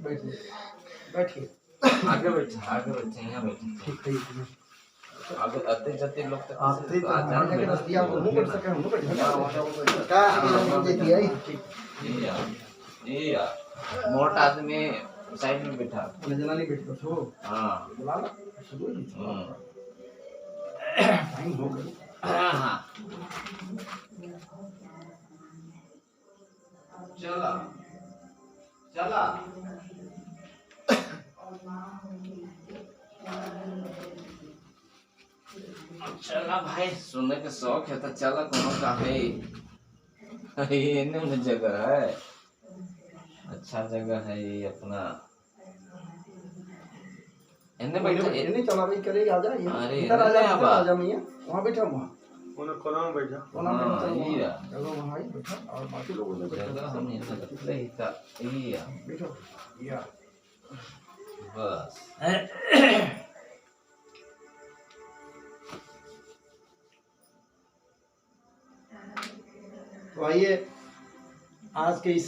बैठिए बैठिए, आगे बैठे यहाँ बैठे। ठीक है। आगे आते जाते लोग तक आते तो हमारे जगह रस्तिया को मुंह कर सके, हम लोग बैठे क्या हम देती है। ये मोटा आदमी साइड में बैठा, जना नहीं बैठो तो हाँ बुला ला शुरू ही टाइम हो गया। हाँ चला चला चला भाई, सुनने के शौक है तो चला, कौन का है ये नहीं जगह है, अच्छा जगह है ये अपना। इन्हें बैठा इन्हें चला भाई करे आ जा, अरे इधर आ जा मियां, वहां बैठा, वहां कोना में बैठा, कोना में हाँ, चलो ये चलो वहां ही बैठा, और बाकी लोग उधर बैठा। जगह हम यहाँ रखते ही था ये बैठो या बस। तो आइए आज के इस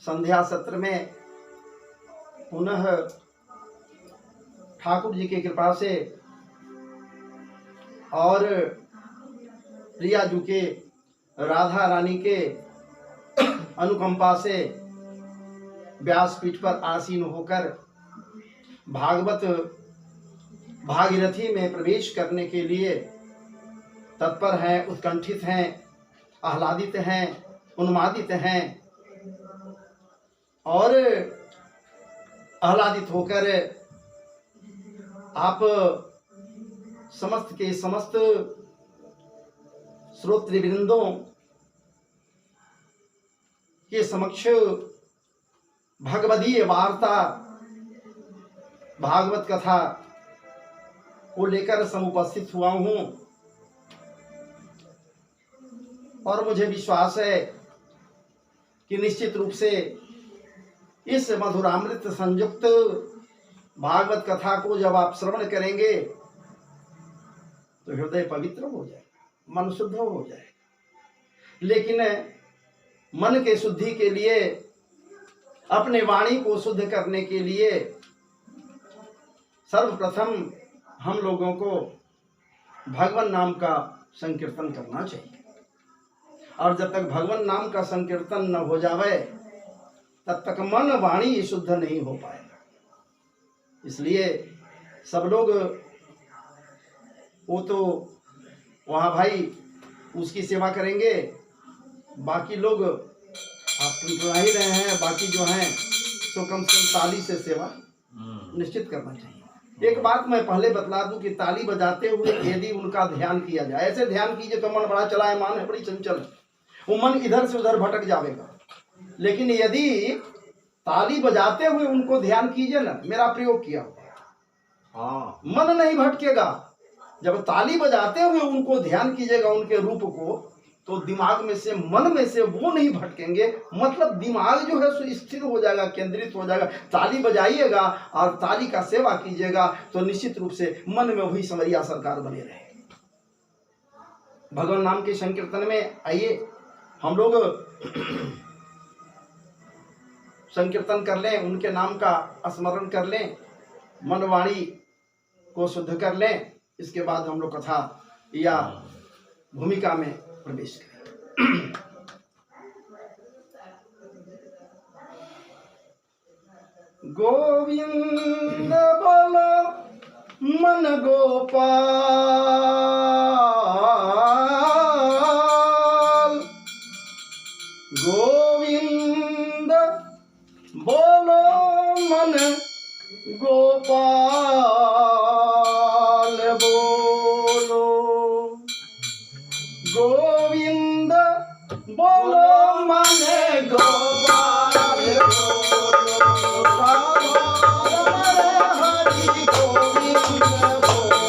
संध्या सत्र में पुनः ठाकुर जी की कृपा से और प्रिया जी के, राधा रानी के अनुकंपा से व्यासपीठ पर आसीन होकर भागवत भागीरथी में प्रवेश करने के लिए तत्पर हैं, उत्कंठित हैं, आह्लादित हैं, उन्मादित हैं और आह्लादित होकर आप समस्त के समस्त श्रोतृवृंदों के समक्ष भगवदीय वार्ता भागवत कथा को लेकर समुपस्थित हुआ हूँ और मुझे विश्वास है कि निश्चित रूप से इस मधुरामृत संयुक्त भागवत कथा को जब आप श्रवण करेंगे तो हृदय पवित्र हो जाएगा, मन शुद्ध हो जाएगा। लेकिन मन के शुद्धि के लिए, अपने वाणी को शुद्ध करने के लिए सर्वप्रथम हम लोगों को भगवान नाम का संकीर्तन करना चाहिए, और जब तक भगवान नाम का संकीर्तन न हो जावे तब तक मन वाणी शुद्ध नहीं हो पाएगा। इसलिए सब लोग वो तो वहाँ भाई उसकी सेवा करेंगे, बाकी लोग आप टुनटुना ही रहे हैं, बाकी जो हैं तो कम से कम ताली से सेवा निश्चित करना चाहिए। एक बात मैं पहले बतला दूं कि ताली बजाते हुए यदि उनका ध्यान किया जाए, ऐसे ध्यान कीजिए तो मन बड़ा चलायमान है, बड़ी चंचल, वो मन इधर से उधर भटक जाएगा। लेकिन यदि ताली बजाते हुए उनको ध्यान कीजिए ना, मेरा प्रयोग किया हाँ मन नहीं भटकेगा। जब ताली बजाते हुए उनको ध्यान कीजिएगा उनके रूप को, तो दिमाग में से, मन में से वो नहीं भटकेंगे, मतलब दिमाग जो है सो स्थिर हो जाएगा, केंद्रित हो जाएगा। ताली बजाइएगा और ताली का सेवा कीजिएगा तो निश्चित रूप से मन में वही समरिया सरकार बने रहे। भगवान नाम के संकीर्तन में आइए हम लोग संकीर्तन कर लें, उनके नाम का स्मरण कर लें, मन वाणी को शुद्ध कर लें, इसके बाद हम लोग कथा या भूमिका में प्रवेश करें। गोविंद बोलो मन गोपाल, गोविंद बोलो मन गोपाल, बोलो गोविंद बोलो मन गोपाल, हरि गोविंद बोलो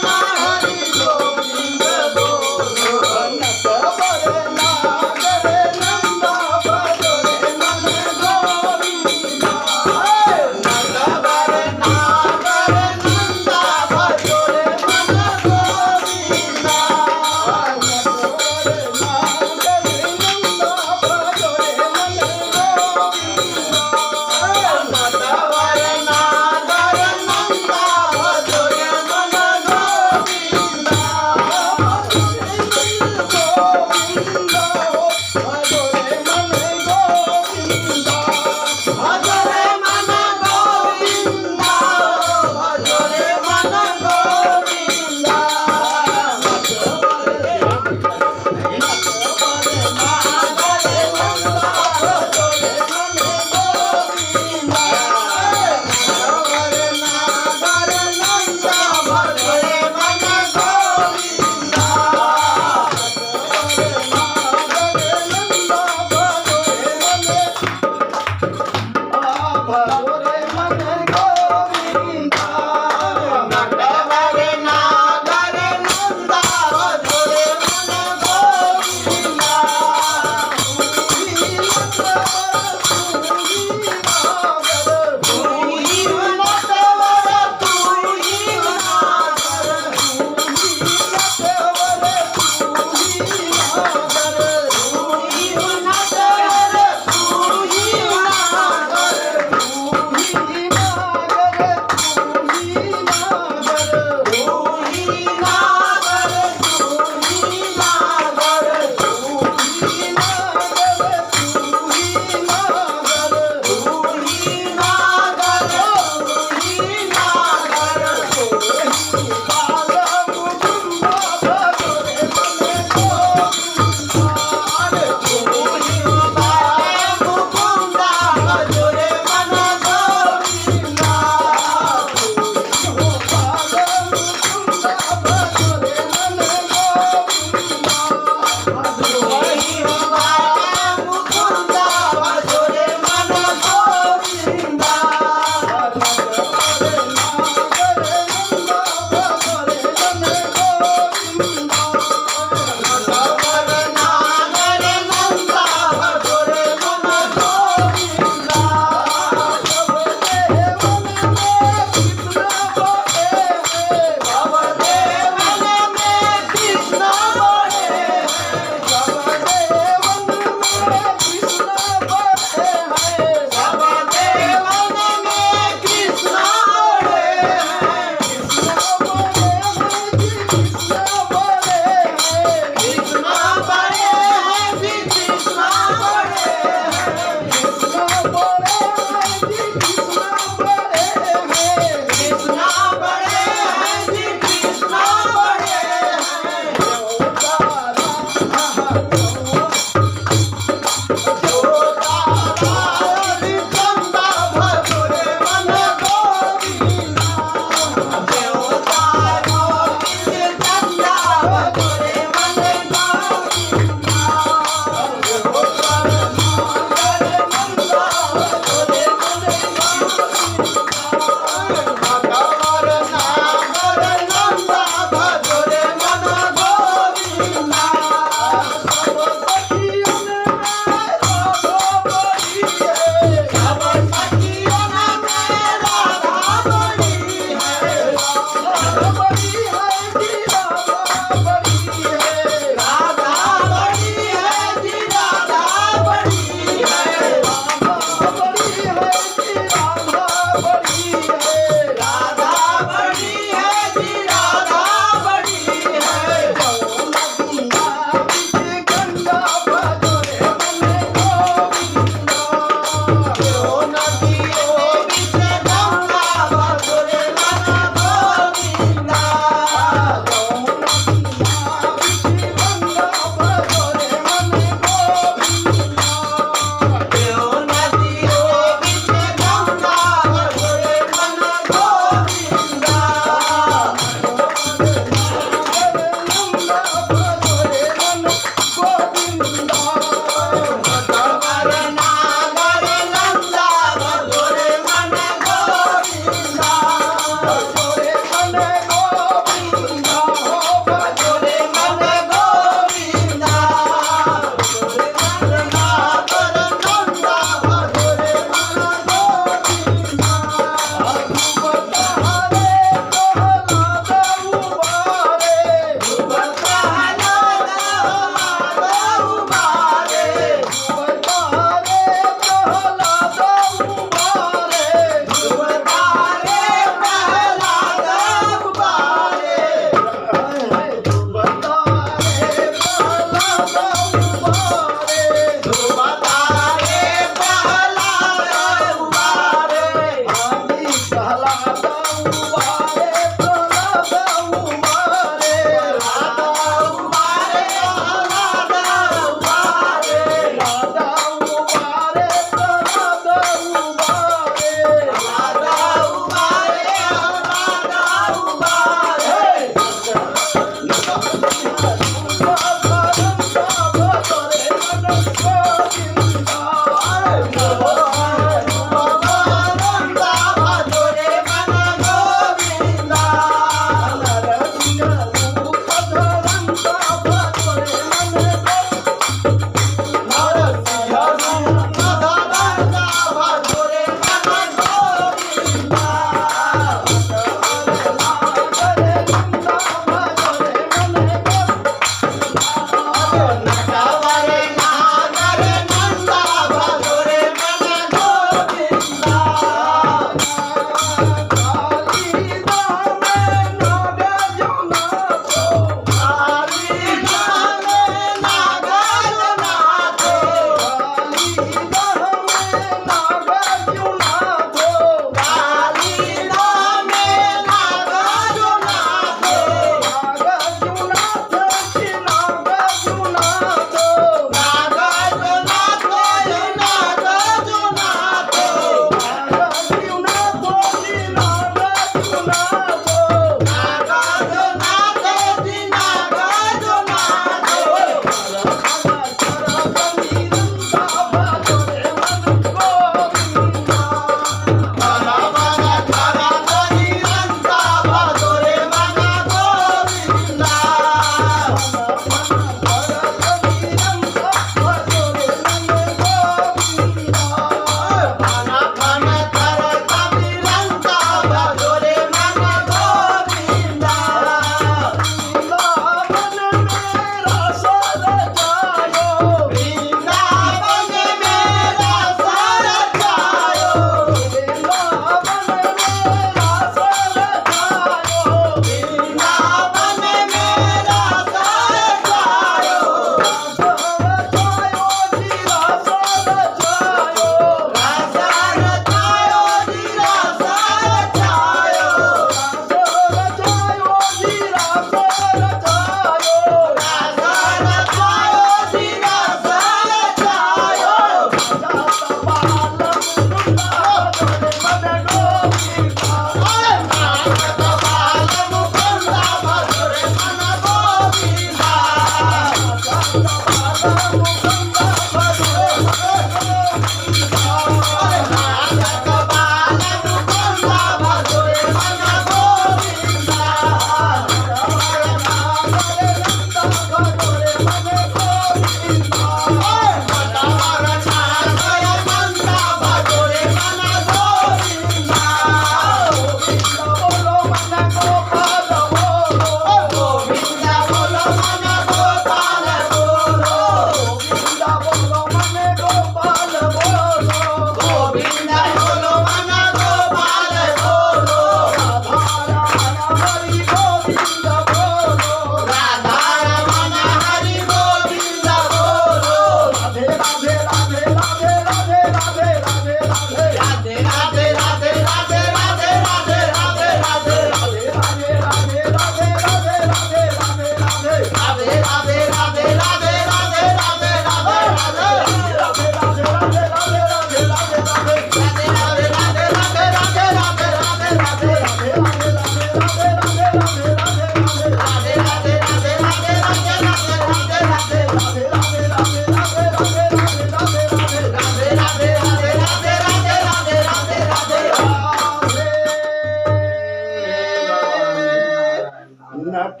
नट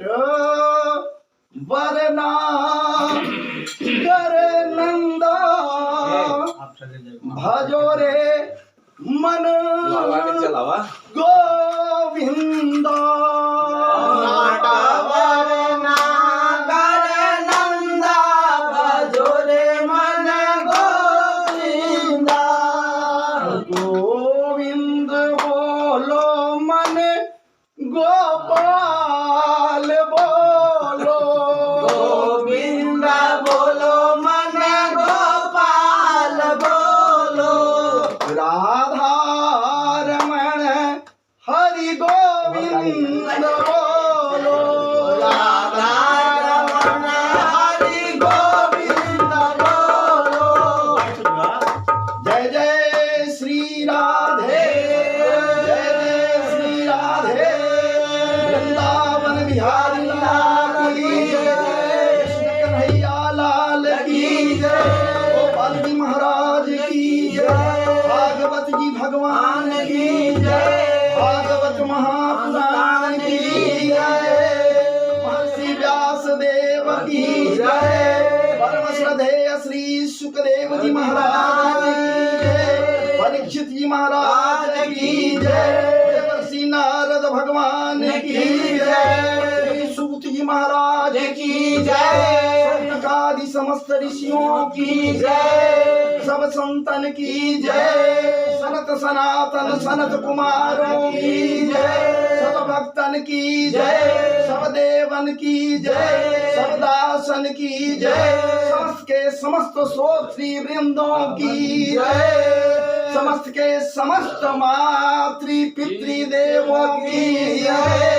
वरना कर नंदा भजो रे मन चलावा गोविंदा गोविंद बोलो मन गोपाल बोलो गोविंद बोलो मन गोपाल बोलो राधा रमण हरि गोविंद बोलो राधा रमण हरि गोविंद बोलो जय जय श्री राधे जय जय श्री राधे वृंदावन बिहारी लाल की जय कृष्ण कन्हैया लाल की जय गोपाल जी महाराज की जय भागवत जी भगवान की जय भागवत महापुराण की जय महर्षि व्यास देव की जय परम श्रद्धेय श्री सुखदेव जी महाराज की जय परीक्षित जी महाराज की जय देवर्षि नारद भगवान की जय श्री सूत जी महाराज की जय सनकादि समस्त ऋषियों की जय सब संतन की जय सनत सनातन सनत कुमारों की जय सब भक्तन की जय सब देवन की जय सब दासन की जय समस्त के समस्त श्रोत्री वृंदों की जय समस्त के समस्त मातृ पितृदेवों की जय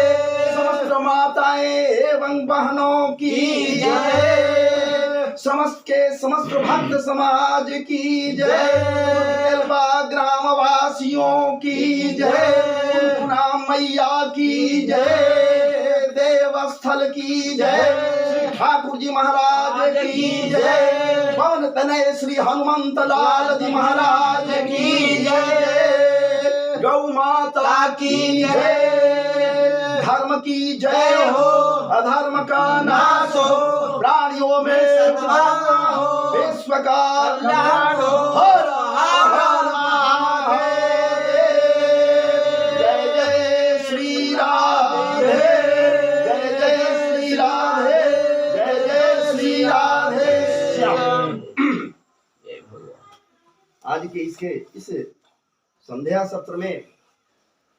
समस्त माताएं एवं बहनों की जय समस्त के समस्त भक्त समाज की जय केलवा ग्राम वासियों की जय पुना मैया की जय देवस्थल की जय श्री ठाकुर जी महाराज की जय पवन तनय श्री हनुमंत लाल जी महाराज की जय गौ माता की जय धर्म की जय हो अधर्म का नाश हो प्राणियों में सद्भाव हो विश्व का कल्याण हो हर हर महादेव जय जय श्री राधे जय जय श्री राधे जय जय श्री राधे श्याम। आज के इस संध्या सत्र में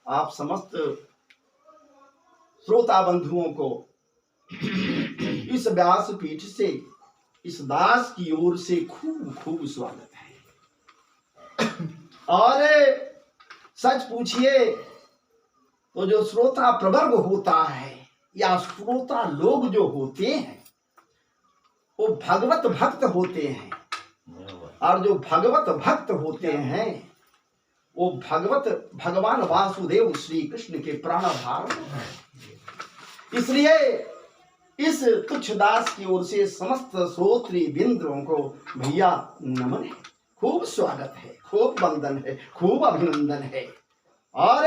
आप समस्त श्रोता बंधुओं को इस व्यास पीठ से इस दास की ओर से खूब खूब स्वागत है। और सच पूछिए तो जो श्रोता प्रवर्ग होता है या श्रोता लोग जो होते हैं वो भगवत भक्त होते हैं और जो भगवत भक्त होते हैं वो भगवान वासुदेव श्री कृष्ण के प्राण भार हैं। इसलिए इस तुच्छदास की ओर से समस्त श्रोत्री बिंदुओं को भैया नमन है, खूब स्वागत है, खूब वंदन है, खूब अभिनंदन है। और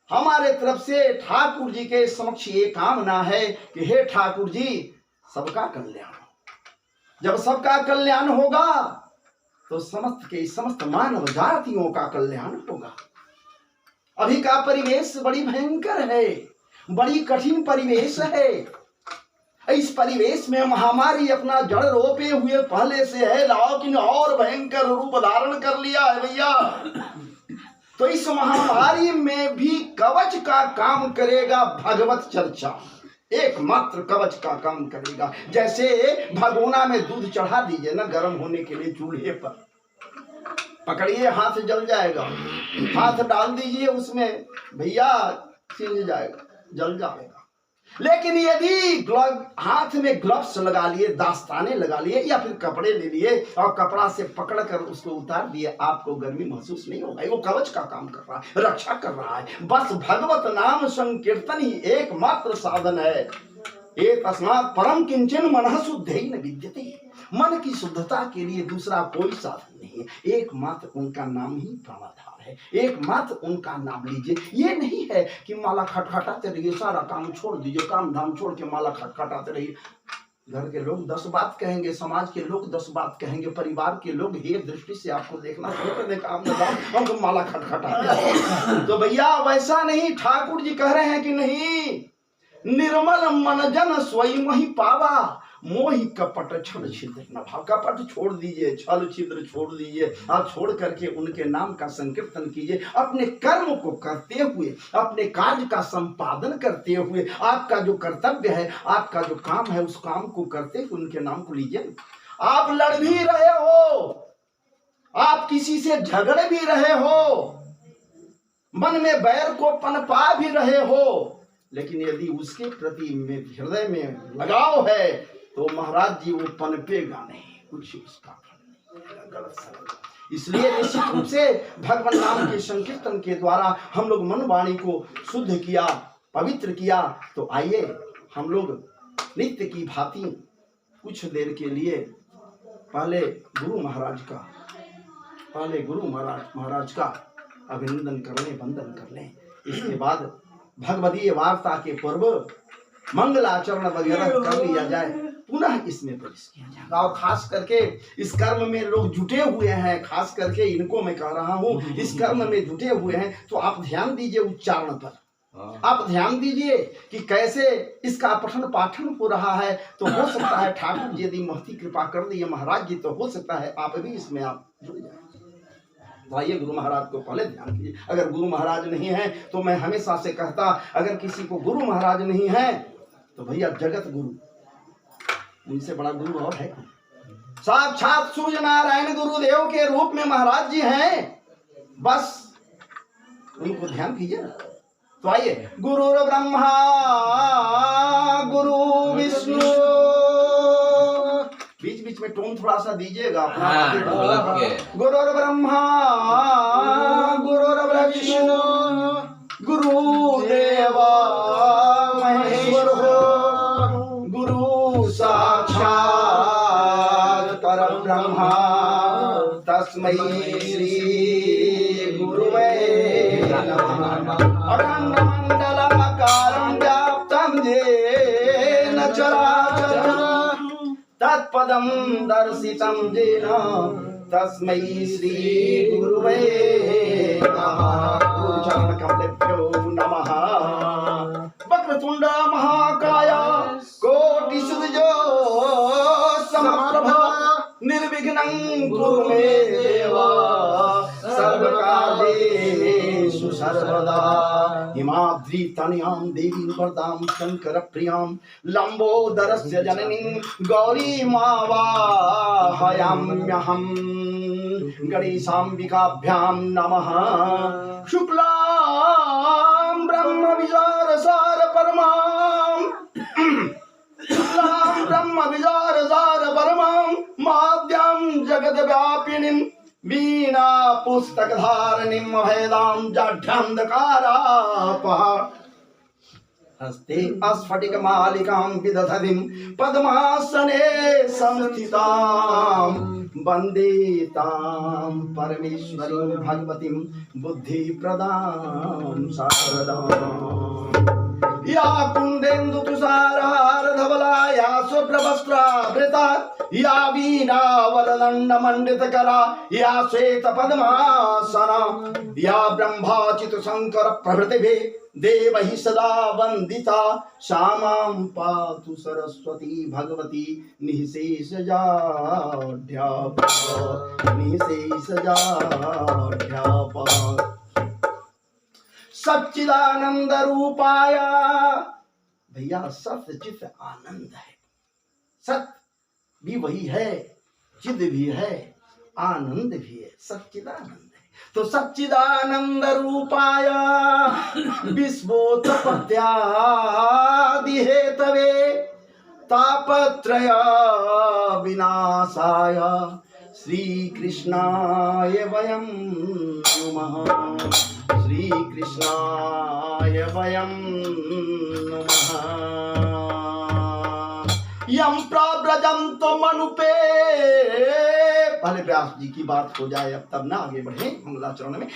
हमारे तरफ से ठाकुर जी के समक्ष ये कामना है कि हे ठाकुर जी सबका कल्याण हो। जब सबका कल्याण होगा तो समस्त के समस्त मानव जातियों का कल्याण होगा। अभी का परिवेश बड़ी भयंकर है, बड़ी कठिन परिवेश है। इस परिवेश में महामारी अपना जड़ रोपे हुए पहले से है, लेकिन और भयंकर रूप धारण कर लिया है भैया। तो इस महामारी में भी कवच का काम करेगा भगवत चर्चा, एकमात्र कवच का काम करेगा। जैसे भगोना में दूध चढ़ा दीजिए ना गर्म होने के लिए चूल्हे पर, पकड़िए हाथ जल जाएगा, हाथ डाल दीजिए उसमें भैया सिंज जाएगा, जल जाएगा। लेकिन यदि हाथ में ग्लव्स लगा लिए, दास्ताने लगा लिए या फिर कपड़े ले लिए और कपड़ा से पकड़कर उसको उतार दिए, आपको गर्मी महसूस नहीं होगा। वो कवच का काम कर रहा है, रक्षा कर रहा है। बस भगवत नाम संकीर्तन ही एकमात्र साधन है। एक तस्मात् परम किंचन मनः शुद्धेन विद्यते। मन की शुद्धता के लिए दूसरा कोई साधन नहीं है, एकमात्र उनका नाम ही प्राणाधार है। एकमात्र उनका नाम लीजिए। ये नहीं है कि माला खटखटाते रहिए, सारा काम छोड़ दीजिए, काम धाम छोड़ के माला खटखटाते रहिए। घर के लोग 10 बात कहेंगे, समाज के लोग 10 बात कहेंगे, परिवार के लोग हे दृष्टि से आपको देखना हम तो माला खटखटाते। तो भैया वैसा नहीं, ठाकुर जी कह रहे हैं कि नहीं, निर्मल मन जन स्वयं ही पावा, मोहि कपट छल छिद्र न भाव। कपट छोड़ दीजिए, छल छिद्र छोड़ दीजिए, आप छोड़ करके उनके नाम का संकीर्तन कीजिए। अपने कर्म को करते हुए, अपने कार्य का संपादन करते हुए, आपका जो कर्तव्य है, आपका जो काम है, उस काम को करते हुए उनके नाम को लीजिए। आप लड़ भी रहे हो, आप किसी से झगड़ भी रहे हो, मन में बैर को पनपा भी रहे हो, लेकिन यदि उसके प्रति में हृदय में लगाव है तो महाराज जी वो पनपेगा नहीं, कुछ उसका गलत सलत। इसलिए निश्चित रूप से भगवान नाम के संकीर्तन के द्वारा हम लोग मन वाणी को शुद्ध किया, पवित्र किया। तो आइए हम लोग नित्य की भांति कुछ देर के लिए पहले गुरु महाराज का अभिनंदन कर लें, वंदन कर लें। इसके बाद भगवदीय वार्ता के पूर्व मंगलाचरण वगैरह कर लिया जाए, पुनः इसमें प्रवेश किया जाएगा। और खास करके इस कर्म में लोग जुटे हुए हैं, खास करके इनको मैं कह रहा हूँ, इस कर्म में जुटे हुए हैं, तो आप ध्यान दीजिए उच्चारण पर। आप ध्यान दीजिए कि कैसे इसका पठन पाठन हो रहा है। तो हो सकता है ठाकुर जी यदि महती कृपा कर दिए महाराज जी, तो हो सकता है आप भी इसमें आप जुड़ जाए। आइए गुरु महाराज को पहले ध्यान कीजिए। अगर गुरु महाराज नहीं है तो मैं हमेशा से कहता, अगर किसी को गुरु महाराज नहीं है तो भैया जगत गुरु, उनसे बड़ा गुरु और है? साक्षात सूर्य नारायण गुरुदेव के रूप में महाराज जी हैं, बस उनको ध्यान कीजिए। तो आइए, गुरु ब्रह्मा गुरु विष्णु, बीच बीच में टोन थोड़ा सा दीजिएगा अपना। गुरु ब्रह्मा गुरु विष्णु गुरुदेव महेश्वर हो, गुरु साक्षात परब्रह्मा तस्मै श्री गुरुवे नमः। अखंड मंडलमकारं व्याप्तं येन चराचरं तत्पदं दर्शितं येन तस्मै श्री गुरुवे नमः। गुरुचरण कमलेभ्यो नमः। वक्रतुंड महाकाय कोटि सूर्यो समप्रभा निर्विघ्नं कुरु मे देव सर्वकार्येषु सर्वदा। हिमाद्रि तनयां देवीं वरदां शंकर प्रियां लंबोदरस्य जननीं गौरी मावाहयाम्यहं। गणेशाम्बिकाभ्यां नमः। शुक्लां ब्रह्म विचारसार परमां, शुक्लां ब्रह्म विचारसार परमां माद्यां जगद्व्यापिनीं वीणा पुस्तकधारिणीं भेदां जाढ्यान्धकारापः। हस्ते स्फटिकमालिकां विदधतीं पद्मासने संस्थितां वन्दे तां परमेश्वरीं भगवतीं बुद्धिप्रदां शारदाम्। या कुन्देन्दु तुषारहार धवला या शुभ्रवस्त्रावृता, या वीणा वरदण्ड मंडितकरा, या श्वेत पद्मासना, या ब्रह्माच्युत शंकर प्रभृतिभिः देवैः सदा वन्दिता। श्यामां पातु सरस्वती भगवती निःशेषजाढ्यापा निःशेषजाढ्यापा। सच्चिदानंद रूपाय, भैया सत्य चित आनंद है। सत्य भी वही है, चिद भी है, आनंद भी है, सच्चिदानंद है। तो सच्चिदानंद रूपाय विश्वोत्पत्त्यादि हेतवे तापत्रय विनाशाय श्री कृष्णाय वयं नमः। श्री कृष्णाय वयं नमः। यम प्रव्रजन्तो मनुपे, पहले व्यास जी की बात हो जाए अब तब ना आगे बढ़े मंगलाचरण में।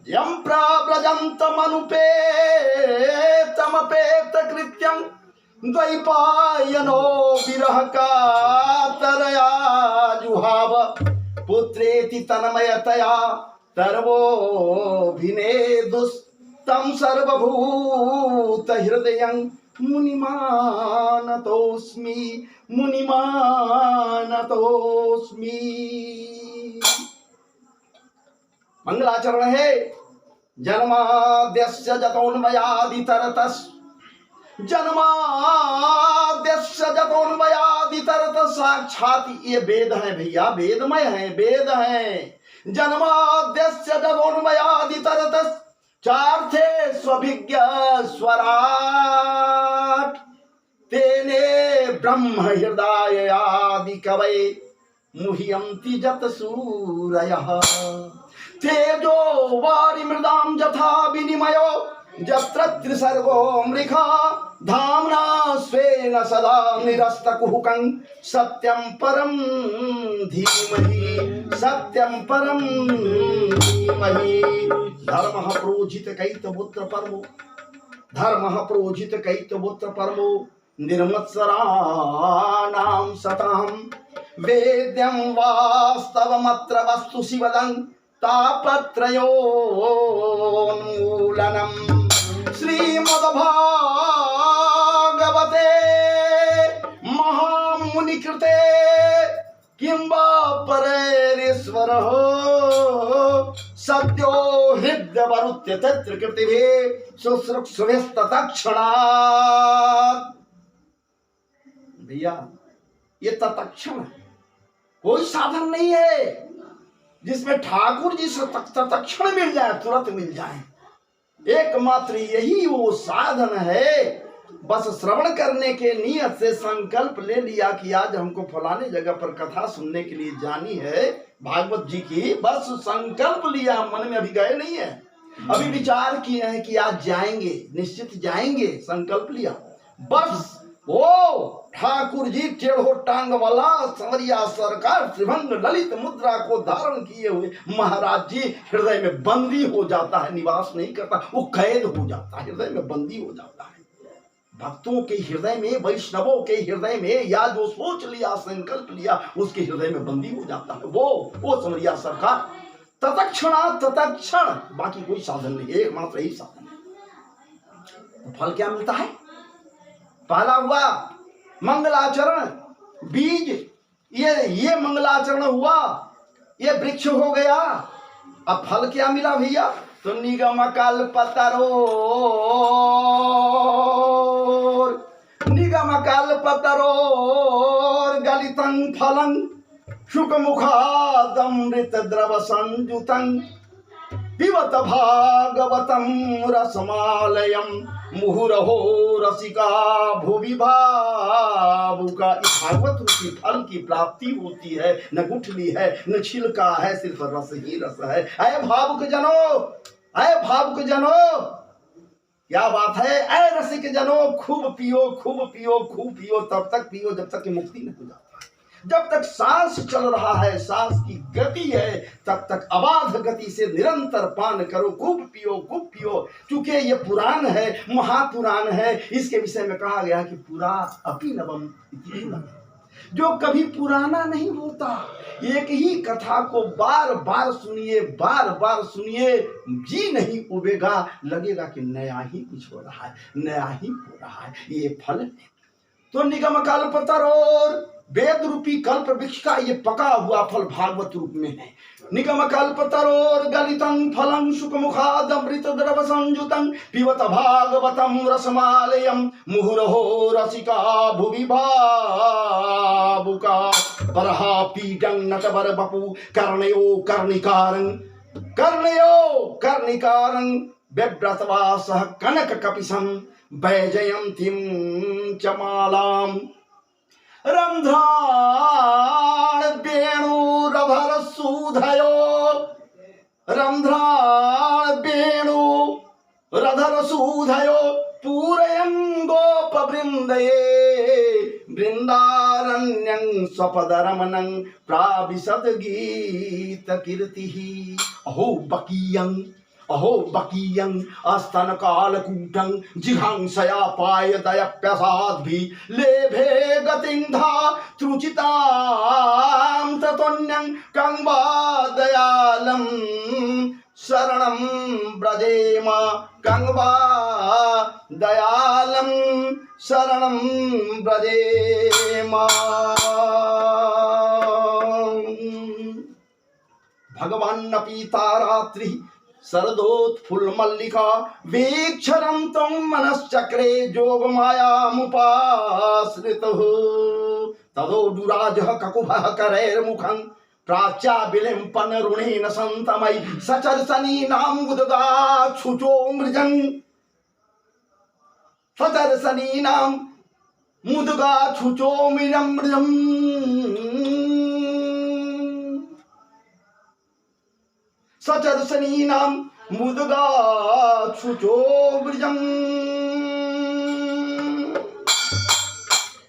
यम प्रव्रजन्तो मनुपे तमपेत कृत्यं द्वैपायनो विरह कातरया जुहाव पुत्रेति तन्मयतया सर्वोऽभिनेदुस्तं सर्वभूत हृदयं मुनिमानतोऽस्मि मुनिमानतोऽस्मि। मंगलाचरण है। जन्माद्यस्य जतोन्मयादितरतस् जन्माद्यस्य जतोन्मयादितरतस्। साक्षात ये वेद है भैया, वेदमय है, वेद है। जन्माद्यस्य जतोन्मयादितरतस् चार्थे स्वभिज्ञ स्वराट तेने ब्रह्म हृदय आदि कवये मुह्यन्ति जत सूरयः। तेजो वारि मृदां यथा विनिमयो यत्र त्रिसर्गो मृषा धाम्ना स्वेन सदा निरस्तकुहकं सत्यं परं धीमहि सत्यं परं धीमहि। धर्मः प्रोजित कैतवोत्र परमो धर्मः प्रोजित कैतवोत्र परमो निर्मत्सराणां सतां वेद्यं वास्तवमत्र वस्तु शिवदं तापत्रयोन्मूलनम्। श्रीमद्भागवते महामुनिकृते किं वा परेरीश्वरः सद्यो हृद्यवरुत्य तत्र कृतिभिः शुश्रूषुभिस्तत्क्षणात्। भैया ये तत्क्षण कोई साधन नहीं है जिसमें ठाकुर जी से तत्क्षण मिल जाए, तुरंत मिल जाए। एकमात्र यही वो साधन है। बस श्रवण करने के नियत से संकल्प ले लिया कि आज हमको फलाने जगह पर कथा सुनने के लिए जानी है भागवत जी की। बस संकल्प लिया, मन में अभी गए नहीं है, अभी विचार किए हैं कि आज जाएंगे, निश्चित जाएंगे, संकल्प लिया। बस वो ठाकुर जी टेढ़ो टांग वाला संवरिया सरकार त्रिभंग ललित मुद्रा को धारण किए हुए महाराज जी हृदय में बंदी हो जाता है, निवास नहीं करता, वो कैद हो जाता है, हृदय में बंदी हो जाता है। भक्तों के हृदय में, वैष्णवों के हृदय में, या जो सोच लिया संकल्प लिया उसके हृदय में बंदी हो जाता है। वो संवरिया सरकार तत्क्षण, बाकी कोई साधन नहीं, एकमात्र यही साधन है। तो फल क्या मिलता है? पहला हुआ मंगलाचरण, बीज, ये मंगलाचरण हुआ, ये वृक्ष हो गया। अब फल क्या मिला भैया? तो निगम कल्पतरोर गलितं फलं शुकमुखादमृत द्रव संयुतं पिबत भागवतं रसमालयं मुहुरहो रसिका भुवि भावुका। इस भागवत रूपी फल की प्राप्ति होती है, न गुठली है न छिलका है, सिर्फ रस ही रस है। अय भावुक जनो, क्या बात है? अय रसिक जनो, खूब पियो, खूब पियो, खूब पियो, तब तक पियो जब तक कि मुक्ति नहीं हो जाती। जब तक सांस चल रहा है, सांस की गति है, तब तक अबाध गति से निरंतर पान करो, खूब पियो, खूब पियो। चूंकि ये पुराण है, महापुराण है, इसके विषय में कहा गया कि पुरा अपि नवम इति पुराण। जो कभी पुराना नहीं होता, एक ही कथा को बार बार सुनिए, बार बार सुनिए, जी नहीं उबेगा, लगेगा कि नया ही कुछ हो रहा है, नया ही हो रहा है। ये फल है। तो निगम कल्पतरोर, वेद रूपी कल्प वृक्ष का ये पका हुआ फल भागवत रूप में है। निगम कल्पतरोर गलितं फलं शुकमुखादमृत द्रव संयुतं पिबत भागवतं रसमालयं मुहुरहो रसिका भुवि भावुका। बरहा पीडं नटवर बपु कर्णयो कर्णिकारं कर्णयो कर्णिकारं बिभ्रतवासः कनक कपिशं वैजयन्तीं च मालाम् रंध्राण वेणुरधर सूधयो रंध्राण वेणुरधर सूधयो पूरयन् गोपवृन्दये वृन्दारण्यं स्वपदरमणं प्राविशद गीतकीर्तिः अहो बकीयं अस्तनकालकूटं जिघांसया पायदयप्यसाद्भिः लेभे गतिन्धा त्रुचितां ततोऽन्यं कं वा दयालं शरणं व्रजेम कं वा दयालं शरणं व्रजेम। भगवान्नपि तारात्रि शरदोत्फुल्लमल्लिका वीक्षरं तं मनश्चक्रे जोगमायामुपाश्रितः तदोडुराजः ककुभः करैर्मुखं प्राच्याविलिम्पन ऋणेन सन्तमयि सचर्षणीनां मुदगाच्छुचो मृजन् सचर्षणीनां मुदगाच्छुचो मृजम् सचर्षणीनां मुदगाच्छुचो मृजम्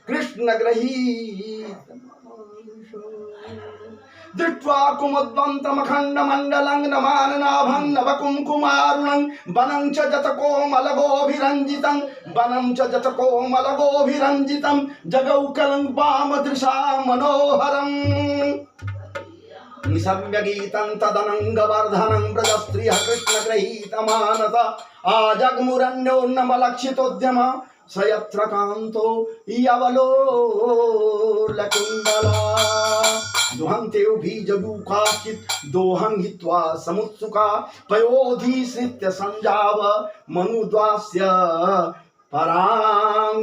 कृष्णगृहीत दृष्ट्वा कुमुद्वन्तमखण्डमण्डलं नमाननाभं नवकुङ्कुमारुणं वनं च जतकोमलगोभिरञ्जितं वनं च जतकोमलगोभिरञ्जितं जगौकलं वामदृशा मनोहरम् निशम्यगीतं तदनङ्गवर्धनं व्रजस्त्रियः कृष्णगृहीतमानस आजग्मुरन्योन्नमलक्षितोद्यम स यत्र कान्तो यवलोलकुण्डला दुहन्तेऽभि जगूकाश्चित् दोहं हित्वा समुत्सुका पयोधिश्रित्य सञ्जाव मनुद्वास्य परां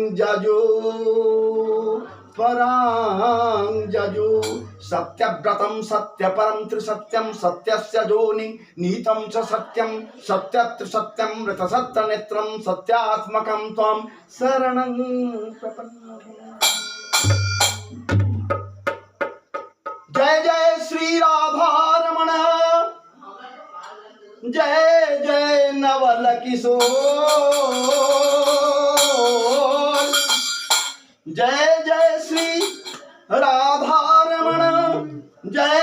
जजो सत्यव्रतं सत्यपरं त्रिसत्यं सत्यस्य जोनि नीतं च सत्यं सत्यत्रिसत्यं ऋतसत्यनेत्रं सत्यात्मकं त्वं शरणं प्रपन्नः। जय जय श्री राधारमण जय जय नवल किशोर जय जय श्री राधारमण जय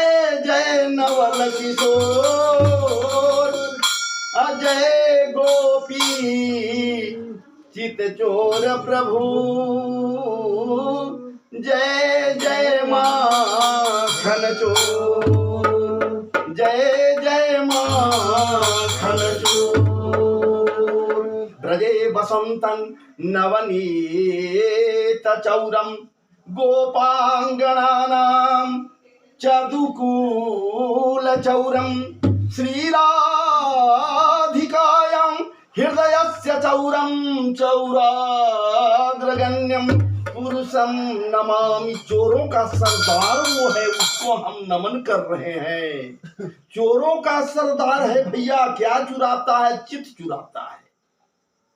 जय नवल किशोर अजय गोपी चित चोर प्रभु जय जय माखन चोर जय जय माखन चोर ब्रजे बसंतं नवनीत चौरम गोपांगनानां चतुकूल चौरम श्रीराधिकायां हृदयस्य चौरम चौराग्रगण्यं पुरुषम नमामि। चोरों का सरदार वो है, उसको हम नमन कर रहे हैं। चोरों का सरदार है भैया, क्या चुराता है? चित्त चुराता है।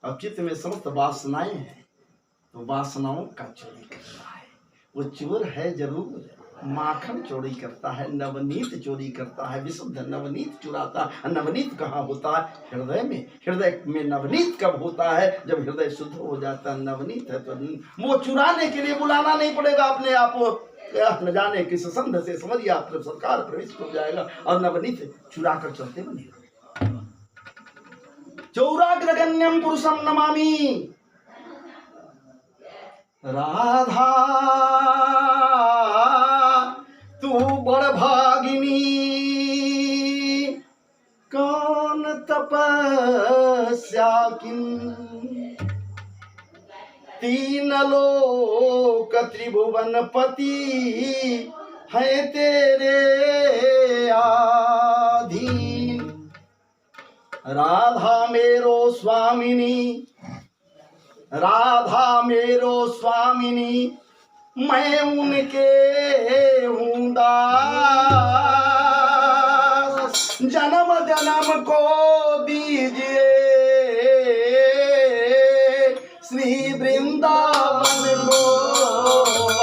अब चित्त में समस्त वासनाएं हैं, तो वासनाओं का चोरी करता है। वो चोर है जरूर, माखन चोरी करता है, नवनीत चोरी करता है, विशुद्ध नवनीत चुराता है। नवनीत कहाँ होता है? हृदय में। हृदय में नवनीत कब होता है? जब हृदय शुद्ध हो जाता है। नवनीत है तो वो चुराने के लिए बुलाना नहीं पड़ेगा अपने आप, न जाने किस संध से समझिए आप सरकार प्रविष्ट हो जाएगा और नवनीत चुरा कर चलते बने। चौराग्रगण्यम पुरुषम नमामि। राधा तू बड़ भागिनी, कौन तपस्या किन, तीन लोक त्रिभुवन पति है तेरे आधीन। राधा मेरो स्वामिनी, राधा मेरो स्वामिनी, मैं उनके हूँ दास। जन्म जन्म को दीजिए श्री वृंदावन गोपाल।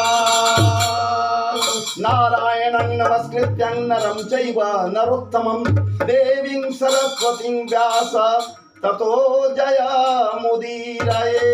नारायणं नमस्कृत्यं नरं चैव नरोत्तमं देवीं सरस्वतीं व्यास ततो जयमुदीरये।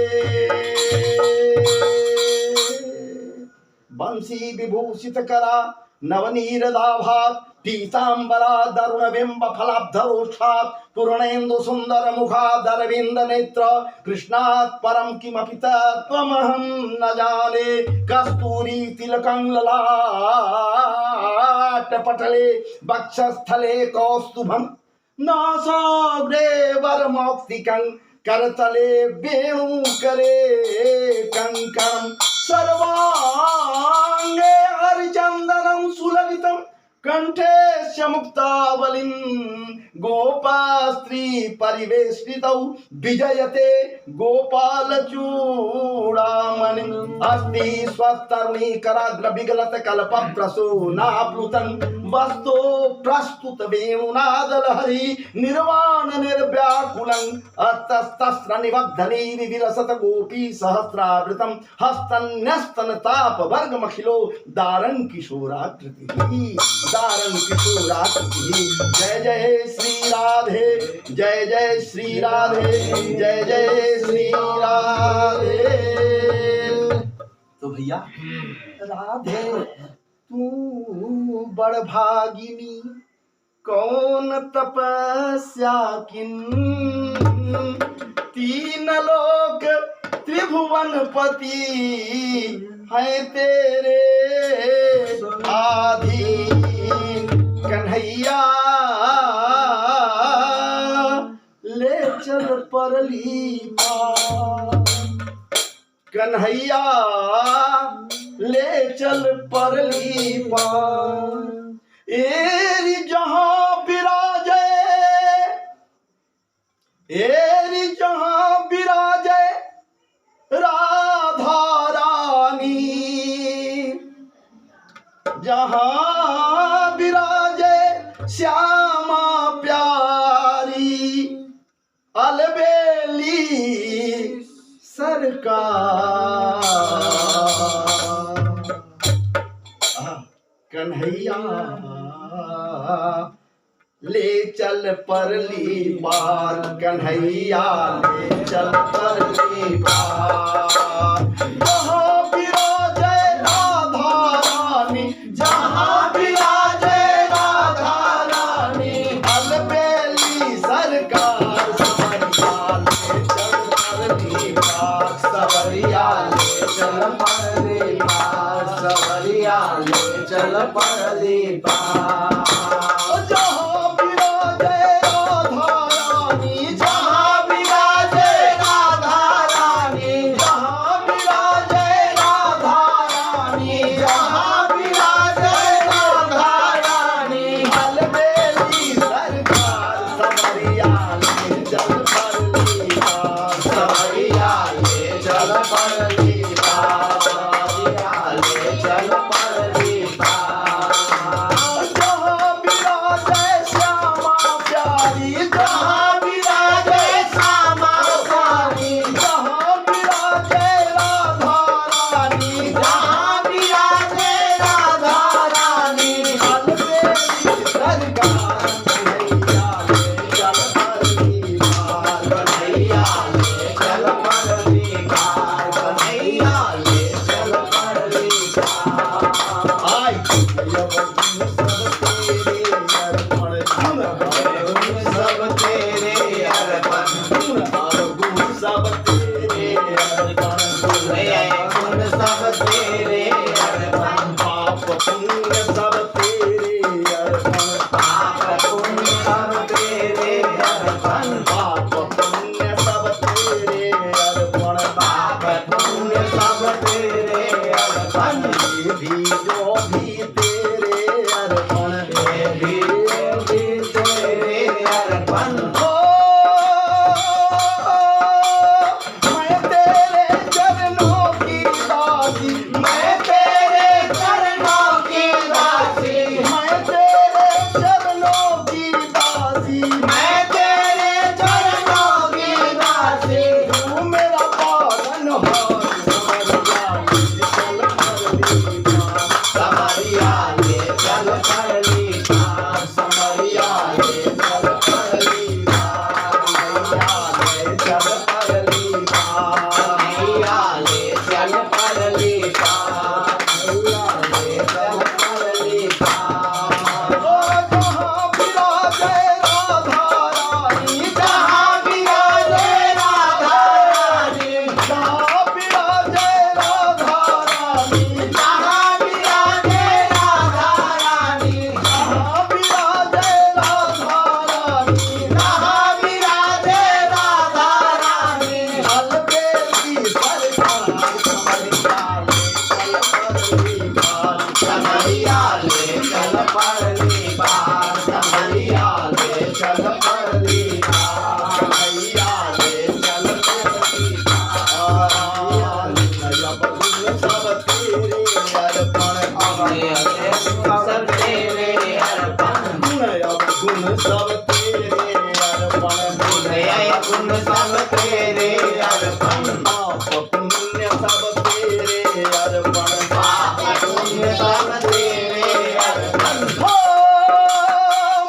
बंसी विभूषित करा नवनीरदाभात पीतांबरा दरुण बिंब फलाब्धरोषात् पूर्णेन्दु सुंदर मुखादरविंद नेत्र कृष्णात् परम किमपि तत्त्वमहं न जाने। कस्तूरी तिलकं ललाट पटले वक्षस्थले कौस्तुभम् नासाग्रे वरमौक्तिकं करतले वेणुकरे कंकणं सर्वांगे हरिचन्दनं सुललितं कंठे मुक्तावलिं गोपास्त्री परिवेष्टितौ विजयते गोपालचूडामणिम्। अस्ति स्वस्तरुणी कराग्र विगलत कल्पप्रसूनाप्लुतं वस्तो प्रस्तुत वेणुनादलहरी निर्वाण निर्व्याकुलं अतस्तस्र निबद्धनी विविलसत गोपी सहस्रावृतं हस्तन्यस्तन ताप वर्गमखिलो दारं किशोराकृतिः दारं किशोराकृतिः। जय जय श्री राधे जय जय श्री राधे जय जय श्री राधे। तो भैया राधे तू बड़ भागिनी कौन तपस्या किन तीन लोक त्रिभुवन पति है तेरे आधीन। कन्हैया ले चल परली पार कन्हैया ले चल परली पार। एरी जहां विराजे एरी जहां विराजे राधा रानी जहां विराजे श्यामा प्यारी अलबेली सरकार। कन्हैया ले चल परली पार कन्हैया ले चल परली पार। जहाँ विराजे राधा रानी जहाँ विराजे राधा रानी अलबेली सरकार। सवरिया ले चल परली पार सवरिया ले चल परली पार। जहाँ विराजे राधा रानी जहाँ विराजे राधा रानी जहाँ विराजे राधा रानी जहाँ विराजे राधा रानी अलबेली सरकार। सवरिया ले चल परली पार सवरिया ले चल परली पार ले चल परली पार। जहाँ चल परली पार, कन्हैया ले चल परली पार, कन्हैया ले चल परली पार। ओ जहाँ विराजे राधा रानी, जहाँ विराजे राधा रानी, जहाँ विराजे राधा रानी, जहाँ विराजे राधा रानी, जहाँ विराजे राधा रानी, जहाँ विराजे राधा रानी, अलबेली सरकार कन्हैया ले चल परली पार, कन्हैया ले चल परली पार, कन्हैया ले चल परली पार, कन्हैया ले चल परली पार। सब तेरे अर्पण, गुण अब गुण सब तेरे अर्पण, दया गुण सब तेरे अर्पण, पाप पुण्य सब तेरे अर्पण, पाप पुण्य सब तेरे अर्पण। हो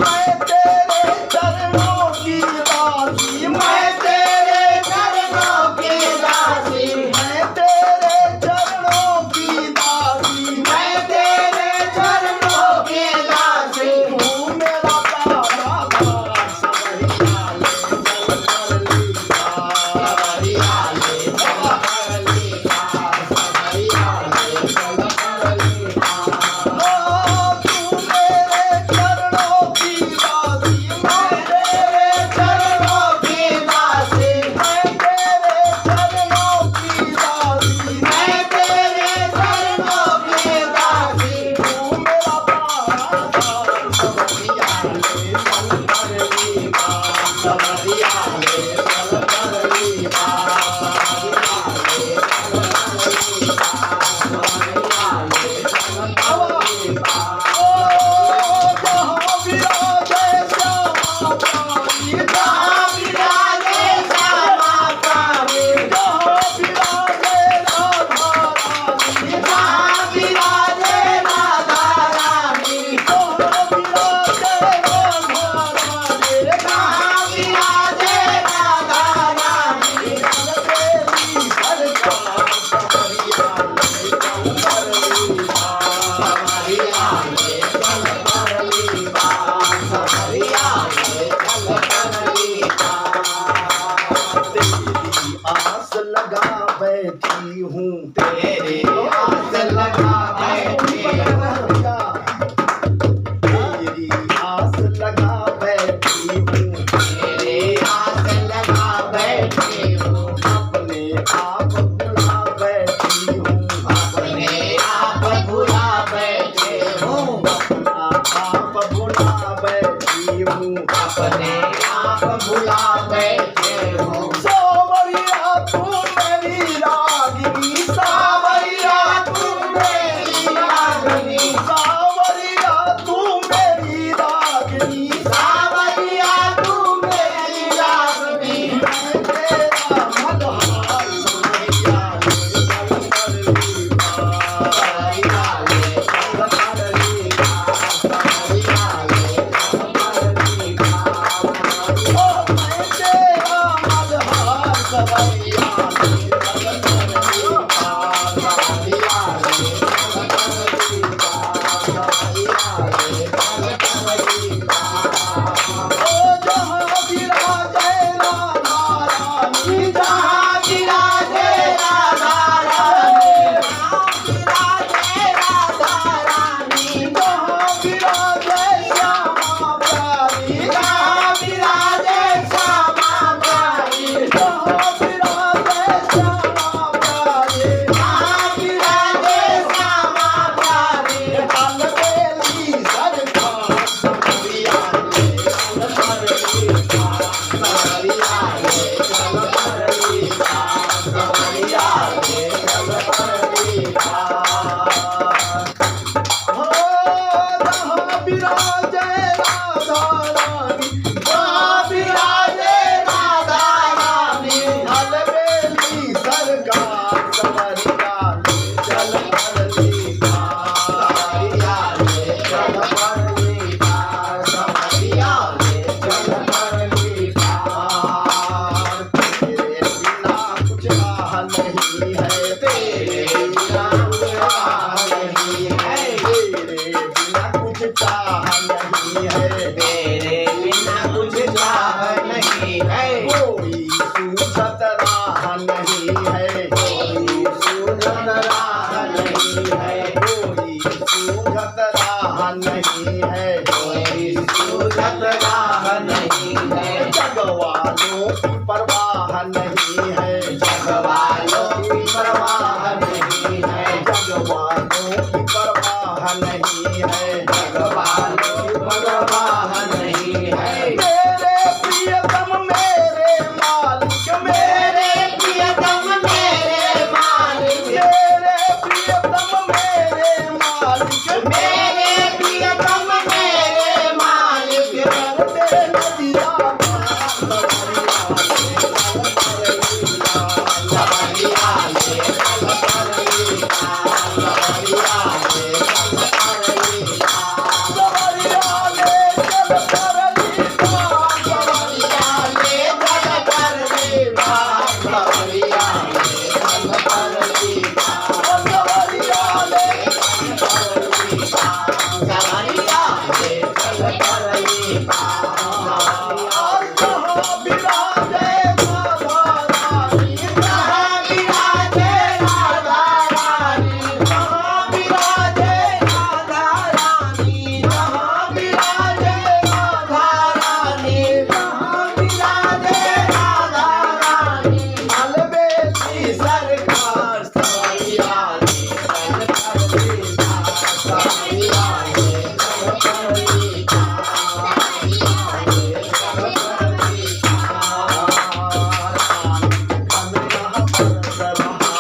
मैं तेरे चरणों की दासी, मैं तेरे चरणों की दासी, मैं तेरे चरणों की दासी, मैं तेरे चरणों की दासी, तू मेरा प्यारा दास, सवरिया ले चल परली पार, सवरिया ले चल परली पार, सवरिया ले चल परली पार। ओ तू मेरे चरणों की दासी, मैं तेरे चरणों की दासी, मैं तेरे चरणों की दासी, मैं तेरे चरणों की दासी, तू मेरा प्यारा दास, सवरिया ले चल परली पार, सवरिया ले चल परली पार, सवरिया ले चल परली पार, सवरिया ले चल परली पार। ओ जहाँ विराजे श्यामा प्यारी, जहाँ विराजे श्यामा प्यारी, जहाँ विराजे राधा रानी, जहाँ विराजे राधा रानी, जहाँ विराजे राधा रानी, जहाँ विराजे राधा रानी, अलबेली सरकार सवरिया ले चल परली पार, सवरिया ले चल परली पार, सवरिया ले चल परली पार। तेरी आस लगा बैठी हूँ, तेरी आस लगा बैठी हूँ, तेरी आस लगा बैठी हूँ, तेरी आस लगा बैठी हूँ, अपने आप बुला बैठी हूँ, अपने आप भुला बैठे हूँ, अपना आप बुला बैठी हूँ, अपने आप भुला बैठे हूँ। सावरिया तू मेरी रागिनी, सावरिया तू मेरी रागनी, सावरिया तू मेरी रागिनी, सावरिया तू मेरी रागनी, मैं तेरा मल्हार, सवरिया ले चल परली पार, सवरिया ले चल परली पार, सवरिया ले चल परली पार। ओ मैं तेरा मल्हार, सवरिया ले चल परली पार, सवरिया ले चल परली पार, सवरिया ले चल परली पार। ओ जहाँ विराजे राधा रानी, जहाँ विराजे राधा रानी, जहाँ विराजे राधा रानी, जहाँ विराजे श्यामा प्यारी, जहाँ विराजे श्यामा प्यारी, जहाँ विराजे परवाह नहीं है, जग वालों की परवाह नहीं है, जग वालों की परवाह नहीं है, जग वालों की परवाह नहीं है। मेरे प्रियतम मेरे मालिक, मेरे प्रियतम मेरे मालिक, मेरे प्रियतम मेरे मालिक, मेरे प्रियतम मेरे मालिक, करते नदिया सवरिया ले चल परली पार, सवरिया ले चल परली पार, सवरिया ले चल परली पार, सवरिया ले चल परली पार, सवरिया ले चल परली पार, सवरिया ले परली पार, सवरिया ले चल परली पार, जहाँ विराजे राधा रानी, जहाँ विराजे राधा रानी, जहाँ विराजे राधा रानी, जहाँ विराजे राधा रानी, जहाँ विराजे राधा रानी, अलबेली सरकार सवरिया ले चल परली पार, सवरिया ले चल परली पार, सवरिया ले चल परली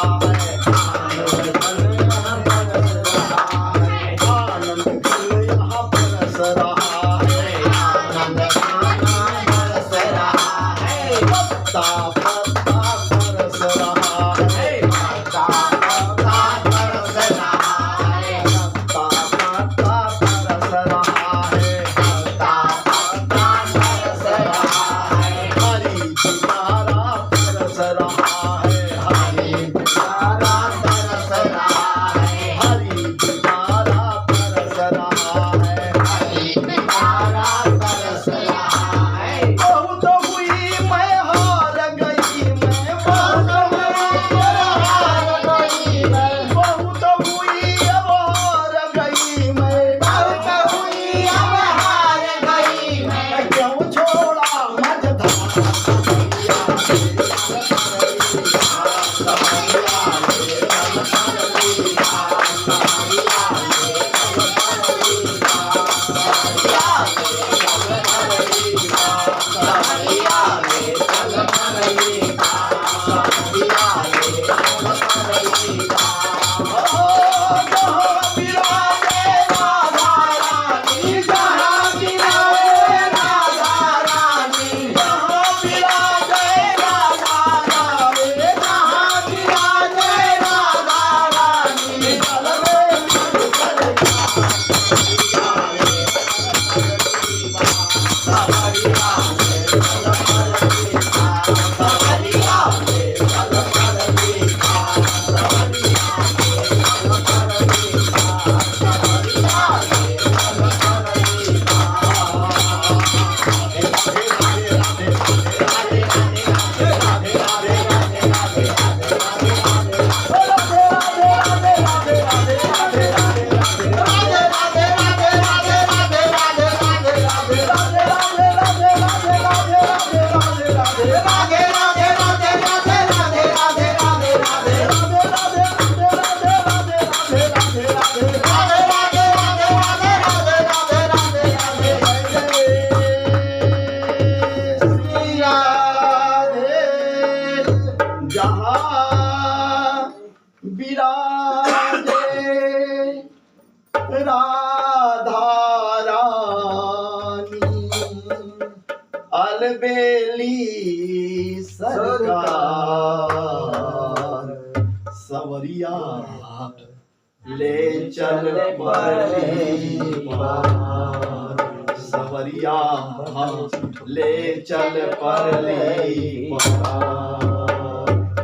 आनंद गाना बरस रहा है, पत्ता पत्ता बरस रहा है, पत्ता पत्ता बरस रहा है, पत्ता पत्ता बरस रहा है, पत्ता पत्ता बरस रहा है, हरी पिटारा बरस रहा है, हरी पिटारा बरस रहा है, हरी पिटारा बरस रहा है, हरी पिटारा बरस रहा है। बहुत हुई मैं हार गई, मैं बहुत हार गई मैं, बहुत हुई अब हार गई मैं, बहुत हुई अब हार गई मैं, क्यों छोड़ा मझधार जहाँ विराजे राधा रानी, अलबेली सरकार सवरिया ले चल परली पार, सवरिया ले चल परली पार।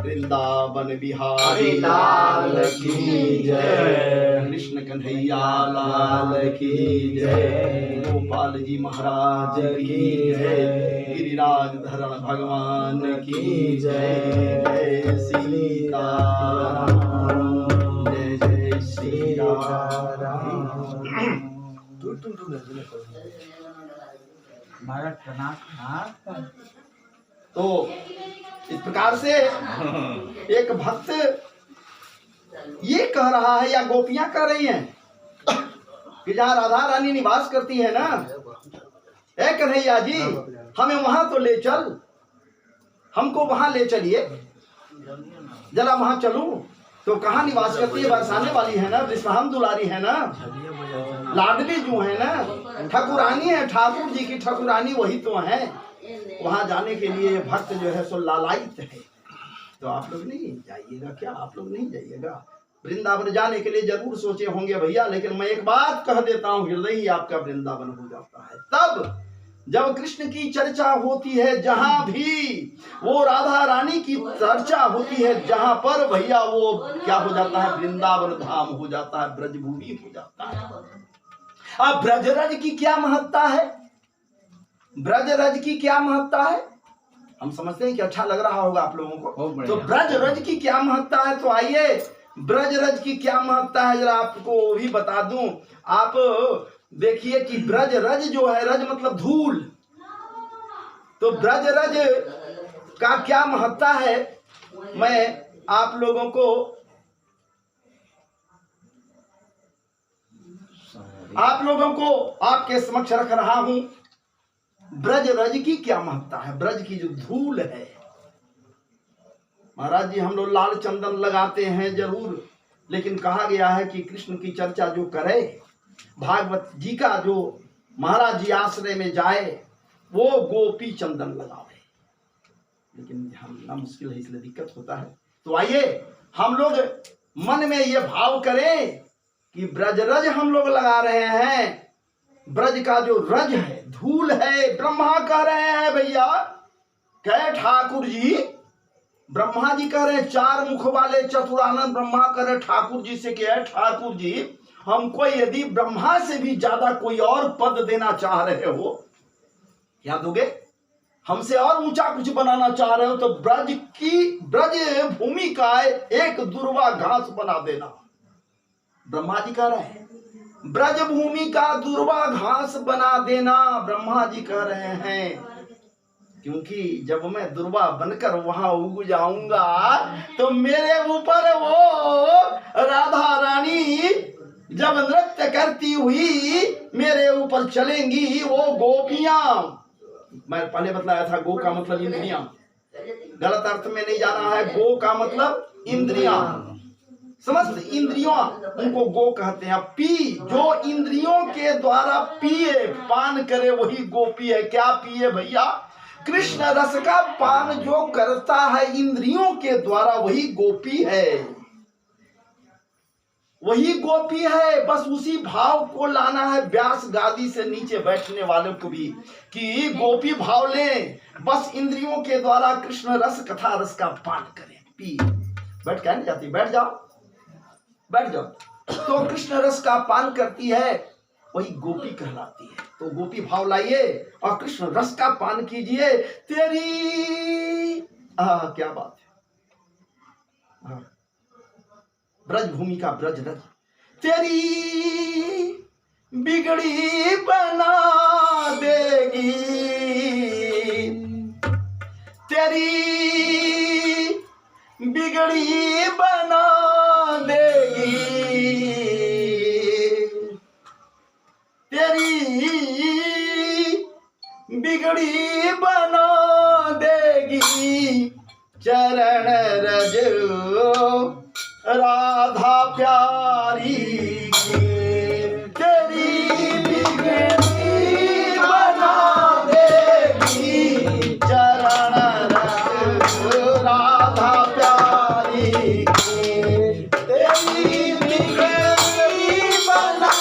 वृंदावन बिहारी लाल की जय, कृष्ण कन्हैया लाल की जय, गोपाल जी महाराज की जय, गिरिराज धरण भगवान की जय, जय सीताराम, जय जय श्री राम। तो इस प्रकार से एक भक्त ये कह रहा है या गोपियां कह रही हैं कि जहाँ राधा रानी निवास करती है ना, ए कन्हैया जी हमें वहां तो ले चल, हमको वहां ले चलिए, जरा वहां चलूं। तो कहाँ निवास करती है? बरसाने वाली है ना, विश्वाम दुलारी है ना, लाडली जो है ना, ठाकुरानी है, ठाकुर जी की ठाकुरानी वही तो है। वहां जाने के लिए भक्त जो है सो लालायित है। तो आप लोग नहीं जाइएगा क्या? आप लोग नहीं जाइएगा? वृंदावन जाने के लिए जरूर सोचे होंगे भैया, लेकिन मैं एक बात कह देता हूँ, हृदय ही आपका वृंदावन हो जाता है तब जब कृष्ण की चर्चा होती है। जहां भी वो राधा रानी की चर्चा होती है, जहां पर भैया वो क्या हो जाता है? वृंदावन धाम हो जाता है, ब्रजभूमि हो जाता है। अब ब्रजरज की क्या महत्ता है? ब्रजरज की क्या महत्ता है? हम समझते हैं कि अच्छा लग रहा होगा आप लोगों को। तो ब्रजरज की क्या महत्ता है? तो आइए ब्रजरज की क्या महत्ता है जरा आपको वो भी बता दूं। आप देखिए कि ब्रज रज जो है, रज मतलब धूल, तो ब्रज रज का क्या महत्ता है मैं आप लोगों को आपके समक्ष रख रहा हूं। ब्रज रज की क्या महत्ता है? ब्रज की जो धूल है, महाराज जी हम लोग लाल चंदन लगाते हैं जरूर, लेकिन कहा गया है कि कृष्ण की चर्चा जो करे, भागवत जी का जो महाराज जी आश्रय में जाए, वो गोपी चंदन लगावे। लेकिन हम ना मुश्किल है, इसलिए दिक्कत होता है। तो आइए हम लोग मन में ये भाव करें कि ब्रजरज हम लोग लगा रहे हैं। ब्रज का जो रज है, धूल है, ब्रह्मा कह रहे हैं भैया, कहे ठाकुर जी, ब्रह्मा जी कह रहे हैं, चार मुख वाले चतुरानंद ब्रह्मा कह रहे ठाकुर जी से, क्या है ठाकुर जी हमको यदि ब्रह्मा से भी ज्यादा कोई और पद देना चाह रहे हो, क्या दोगे? हमसे और ऊंचा कुछ बनाना चाह रहे हो तो ब्रज भूमि का एक दुर्वा घास बना देना। ब्रह्मा जी कह रहे हैं ब्रज भूमि का दुर्वा घास बना देना, ब्रह्मा जी कह रहे हैं। क्योंकि जब मैं दुर्वा बनकर वहां उग जाऊंगा तो मेरे ऊपर वो राधा रानी जब नृत्य करती हुई मेरे ऊपर चलेंगी, वो गोपियां, मैं पहले बताया था गो का मतलब इंद्रियां, गलत अर्थ में नहीं जाना है। गो का मतलब इंद्रियां, समस्त इंद्रियों उनको गो कहते हैं। पी, जो इंद्रियों के द्वारा पिए, पान करे वही गोपी है। क्या पिए भैया? कृष्ण रस का पान जो करता है इंद्रियों के द्वारा, वही गोपी है, वही गोपी है। बस उसी भाव को लाना है व्यास गादी से नीचे बैठने वालों को भी, कि गोपी भाव लें, बस इंद्रियों के द्वारा कृष्ण रस कथा रस का पान करें। पी, बैठ क्या नहीं जाती, बैठ जाओ, बैठ जाओ। तो कृष्ण रस का पान करती है, वही गोपी कहलाती है। तो गोपी भाव लाइए और कृष्ण रस का पान कीजिए। तेरी क्या बात है, ब्रज भूमि का ब्रज रज, तेरी बिगड़ी बना देगी, तेरी बिगड़ी बना देगी, तेरी बिगड़ी बना देगी। चरण रज राधा प्यारी तेरी बिगड़ी बना देगी। चरण रज राधा प्यारी तेरी बिगड़ी बना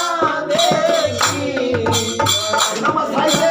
देगी। नमस्ते।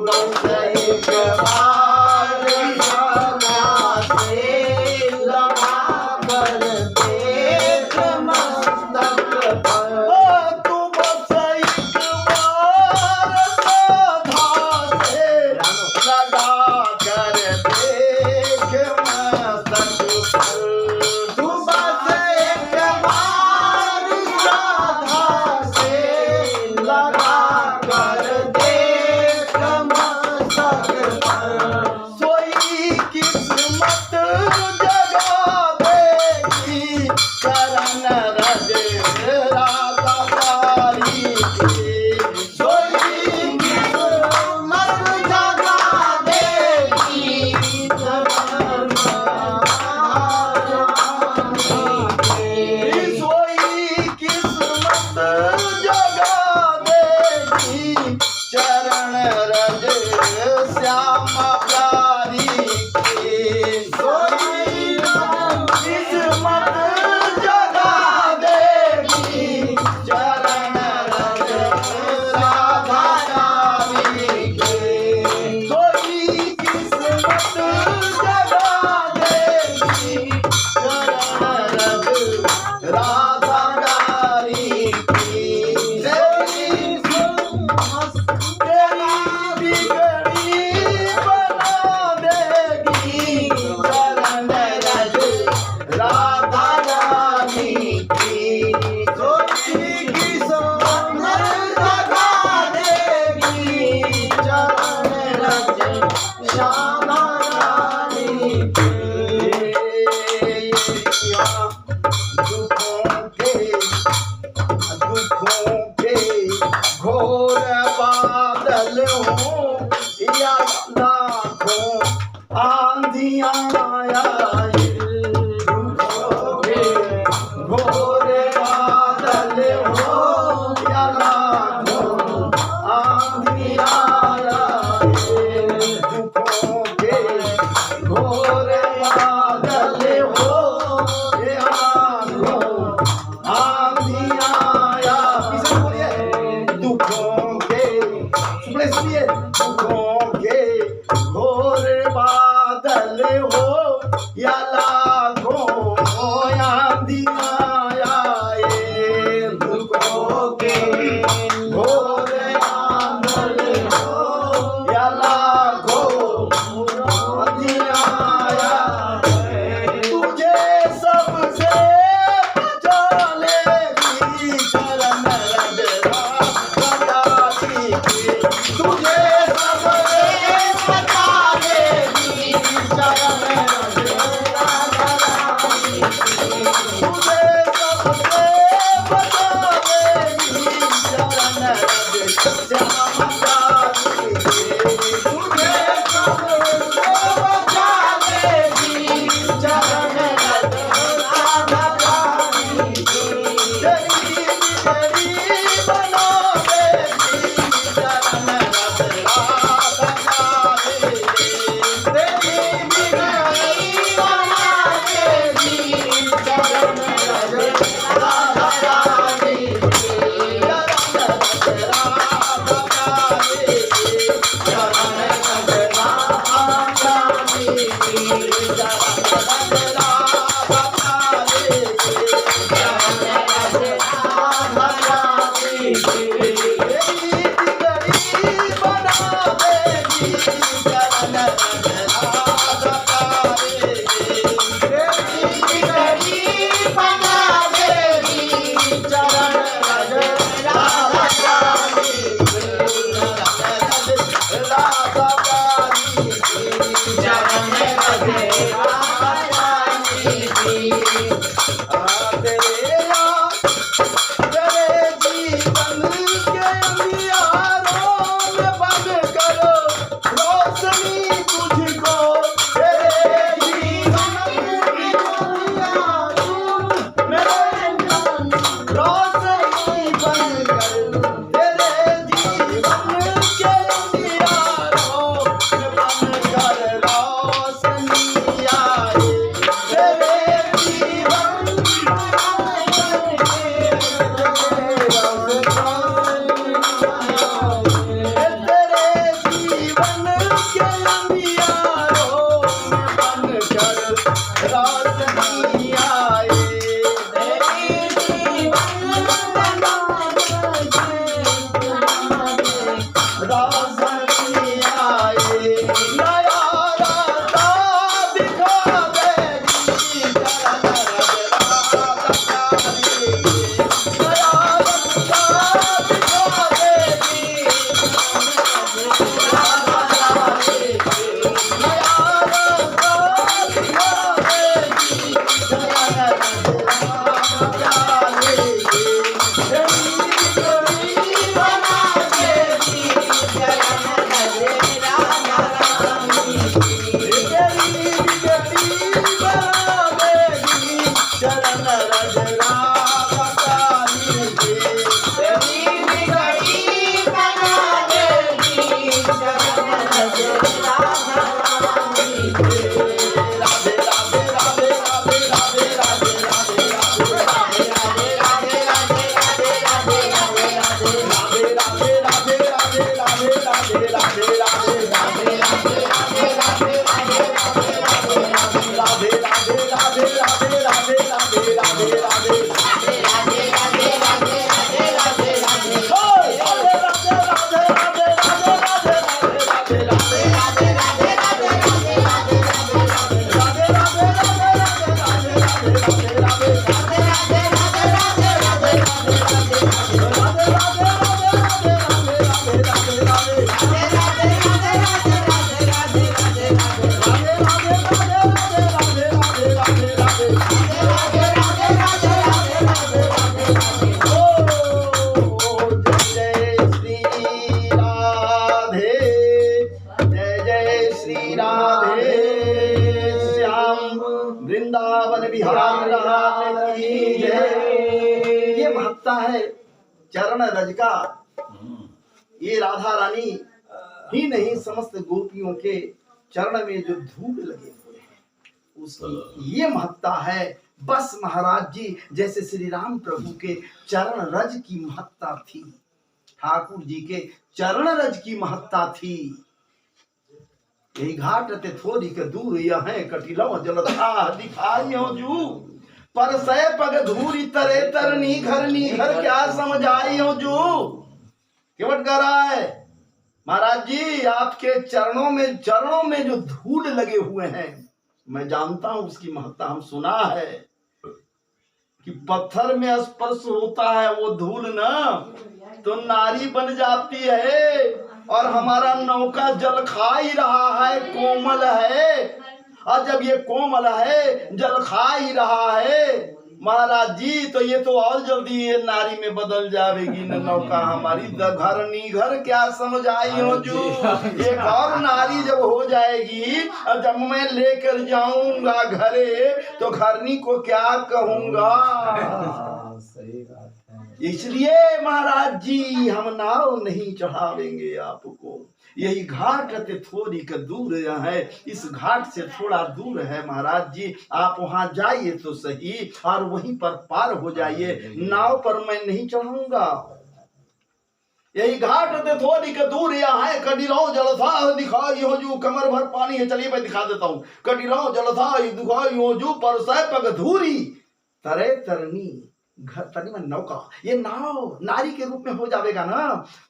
बस एक बार सदा से लगा कर देख मस्तक पर। तू बस एक बार सदा से लगा कर देख मस्तक पर। तू बस एक बार सदा से लगा कर देख मस्तक पर। सोई किस्मत जगा देगी चरण रज राधा कारी की। सोई किस्मत जगा देगी चरण सोई किस्मत जगा देगी चरण रज श्याम प्यारी की। सोई किस्मत जगा देगी चरण रज राधा रानी की। सोई किस्मत जगा देगी चरण रज राधा रानी की। तेरी बिगड़ी बना देगी चरण रज राधा रानी की। सोई किस्मत जगा देगी चरण रज श्याम रानी की। दुखों के घोर बादल हो या लाखों आंधियां आए। दुखों के घोर बादल हो या लाखों आंधियां आए। दुखों के घोर बादल हो या लाखों आंधियां आया। किसे बोलिए दुखों के सुनिए सुनिए दुखों के घोर बादल हो या लाखों आंधियां आए। दुखों के घोर बादल हो या लाखों आंधियां आए। तुझे सबसे बचा लेगी चरण रज राधा रानी की। तुझे सबसे बचा लेगी चरण रज राधा रानी की। तुझे सबसे बचा लेगी चरण रज श्याम रानी की। तुझे सबसे बचा लेगी चरण रज राधा रानी की। तेरी बिगड़ी बना देगी चरण रज राधा रानी की। तेरी बिगड़ी बना देगी चरण रज राधा रानी की। चरण रज राधा रानी की। चरण रज राधा रानी की। चरण रज राधा रानी की। चरण रज राधा रानी की। तेरी बिगड़ी बना देगी चरण रज राधा रानी की। तेरी बिगड़ी बना देगी चरण रज राधा रानी की। चरण रज राधा रानी की। चरण रज राधा रानी की। तेरे जीवन के अंधियारों में बंद करो रोशनी तुझको। तेरे जीवन के अंधियारों में रोशनी बंद कर। तेरे जीवन के अंधियारों में बंद बिहारी लाल की जय। ये महत्ता है चरण रज का। ये राधा रानी ही नहीं, समस्त गोपियों के चरण में जो धूल लगे हुए हैं उसकी ये महत्ता है। बस महाराज जी जैसे श्री राम प्रभु के चरण रज की महत्ता थी, ठाकुर जी के चरण रज की महत्ता थी। यही घाट ते थोड़ी के दूर यह कटिलो जलथा दिखाइयो जू, पर सै पग धूरी तरे तरनी घर क्या समझाइयो जू। केवट कह रहा है महाराज जी आपके चरणों में जो धूल लगे हुए हैं, मैं जानता हूं उसकी महत्ता। हम सुना है कि पत्थर में स्पर्श होता है वो धूल ना तो नारी बन जाती है, और हमारा नौका जल खा ही रहा है, कोमल है। और जब ये कोमल है, जल खा ही रहा है महाराज जी, तो ये तो और जल्दी ये नारी में बदल जाएगी न नौका हमारी। घर क्या समझ आई हो जो, एक और नारी जब हो जाएगी, और जब मैं लेकर जाऊंगा घरे तो घरनी को क्या कहूंगा। सही बात है। इसलिए महाराज जी हम नाव नहीं चढ़ावेंगे आपको। यही घाट ते थोड़ी का दूर है, इस घाट से थोड़ा दूर है महाराज जी। आप वहां जाइए तो सही, और वहीं पर पार हो जाइए। नाव पर मैं नहीं चढ़ाऊंगा। यही घाट ते थोड़ी का दूर यहाँ है, कटिलाओ जलथा दिखाइयो जू, कमर भर पानी है। चलिए मैं दिखा देता हूँ। कटिलाओ जलथा दिखाइयो जू, पर सै पग धूरी तरे तरनी घर में नौका। ये नाव नारी के रूप में हो जाएगा ना,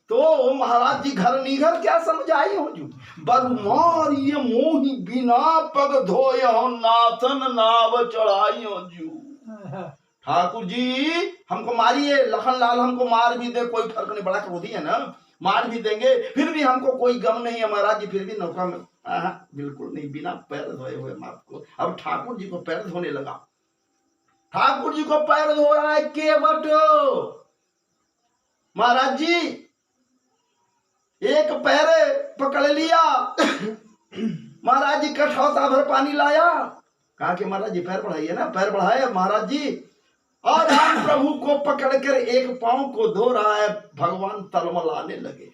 तो महाराज जी घर क्या समझ आई हो जू। बरुमार ये मोही बिना पग धोय हो, नाथन नाव चढ़ाई हो जू। ठाकुर जी हमको मारिए, लखन लाल हमको मार भी दे, कोई फर्क नहीं, बड़ा क्रोधी है ना, मार भी देंगे फिर भी हमको कोई गम नहीं है महाराज जी। फिर भी नौका में बिल्कुल नहीं, बिना पैर धोए हुए मार को। अब ठाकुर जी को पैर धोने लगा। ठाकुर जी को पैर धो रहा है केवट। महाराज जी एक पैर पकड़ लिया, महाराज जी कठौता भर पानी लाया, कहा कि महाराज जी पैर बढ़ाइए ना। पैर बढ़ाए महाराज जी, और हम प्रभु को पकड़कर एक पांव को धो रहा है। भगवान तलमलाने लगे।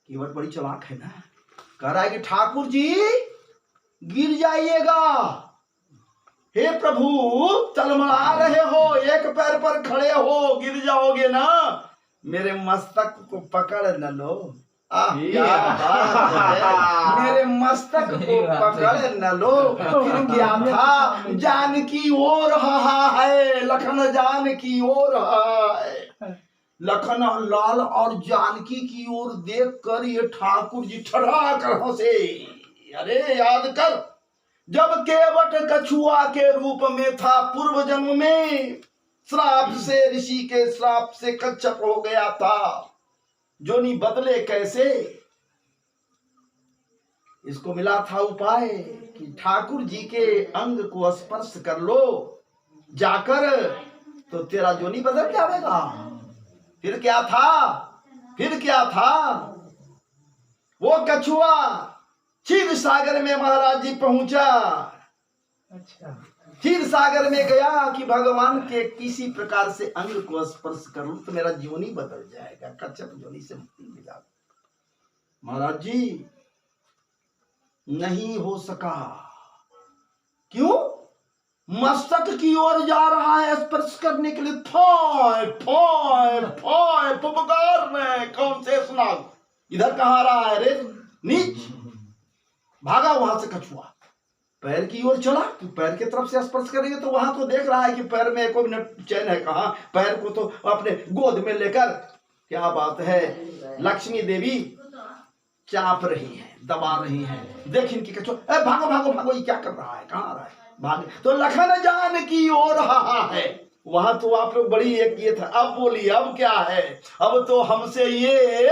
केवट बड़ी चालाक है ना, कह रहा है कि ठाकुर जी गिर जाइएगा। हे प्रभु तलमला रहे हो, एक पैर पर खड़े हो, गिर जाओगे ना। मेरे मस्तक को पकड़ न लो। क्या बात है, मेरे मस्तक को पकड़ न लो। फिर क्या था, जानकी ओ रहा है, लखन जानकी ओ रहा है। लखन लाल और जानकी की ओर देख कर ये ठाकुर जी ठड़ा कर हंसे। अरे याद कर, जब केवट कछुआ के रूप में था, पूर्व जन्म में श्राप से, ऋषि के श्राप से कच्छप हो गया था। जोनी बदले कैसे, इसको मिला था उपाय कि ठाकुर जी के अंग को स्पर्श कर लो जाकर, तो तेरा जोनी बदल जाएगा। फिर क्या था, वो कछुआ क्षीर सागर में महाराज जी पहुंचा। अच्छा, क्षीर सागर में गया कि भगवान के किसी प्रकार से अंग को स्पर्श करूं तो मेरा जीवनी बदल जाएगा, कच्छप जोनी से मुक्ति मिला। महाराज जी नहीं हो सका। क्यों? मस्तक की ओर जा रहा है स्पर्श करने के लिए। फोय फोय फोय पुकार में कौन से सुनाओ, इधर कहाँ आ रहा है रे नीच। भागा वहां से कछुआ, पैर की ओर चला कि पैर की तरफ से स्पर्श करेंगे, तो वहां तो देख रहा है कि पैर में कोई चैन है कहाँ। पैर को तो अपने गोद में लेकर, क्या बात है, लक्ष्मी देवी चाप रही है, दबा रही है। देख इनकी कछुआ, भागो भागो भागो, ये क्या कर रहा है, कहाँ आ रहा है, भागे। तो लखन जान की ओर रहा है। वहां तो आप लोग बड़ी एक ये था। अब बोलिए अब क्या है, अब तो हमसे ये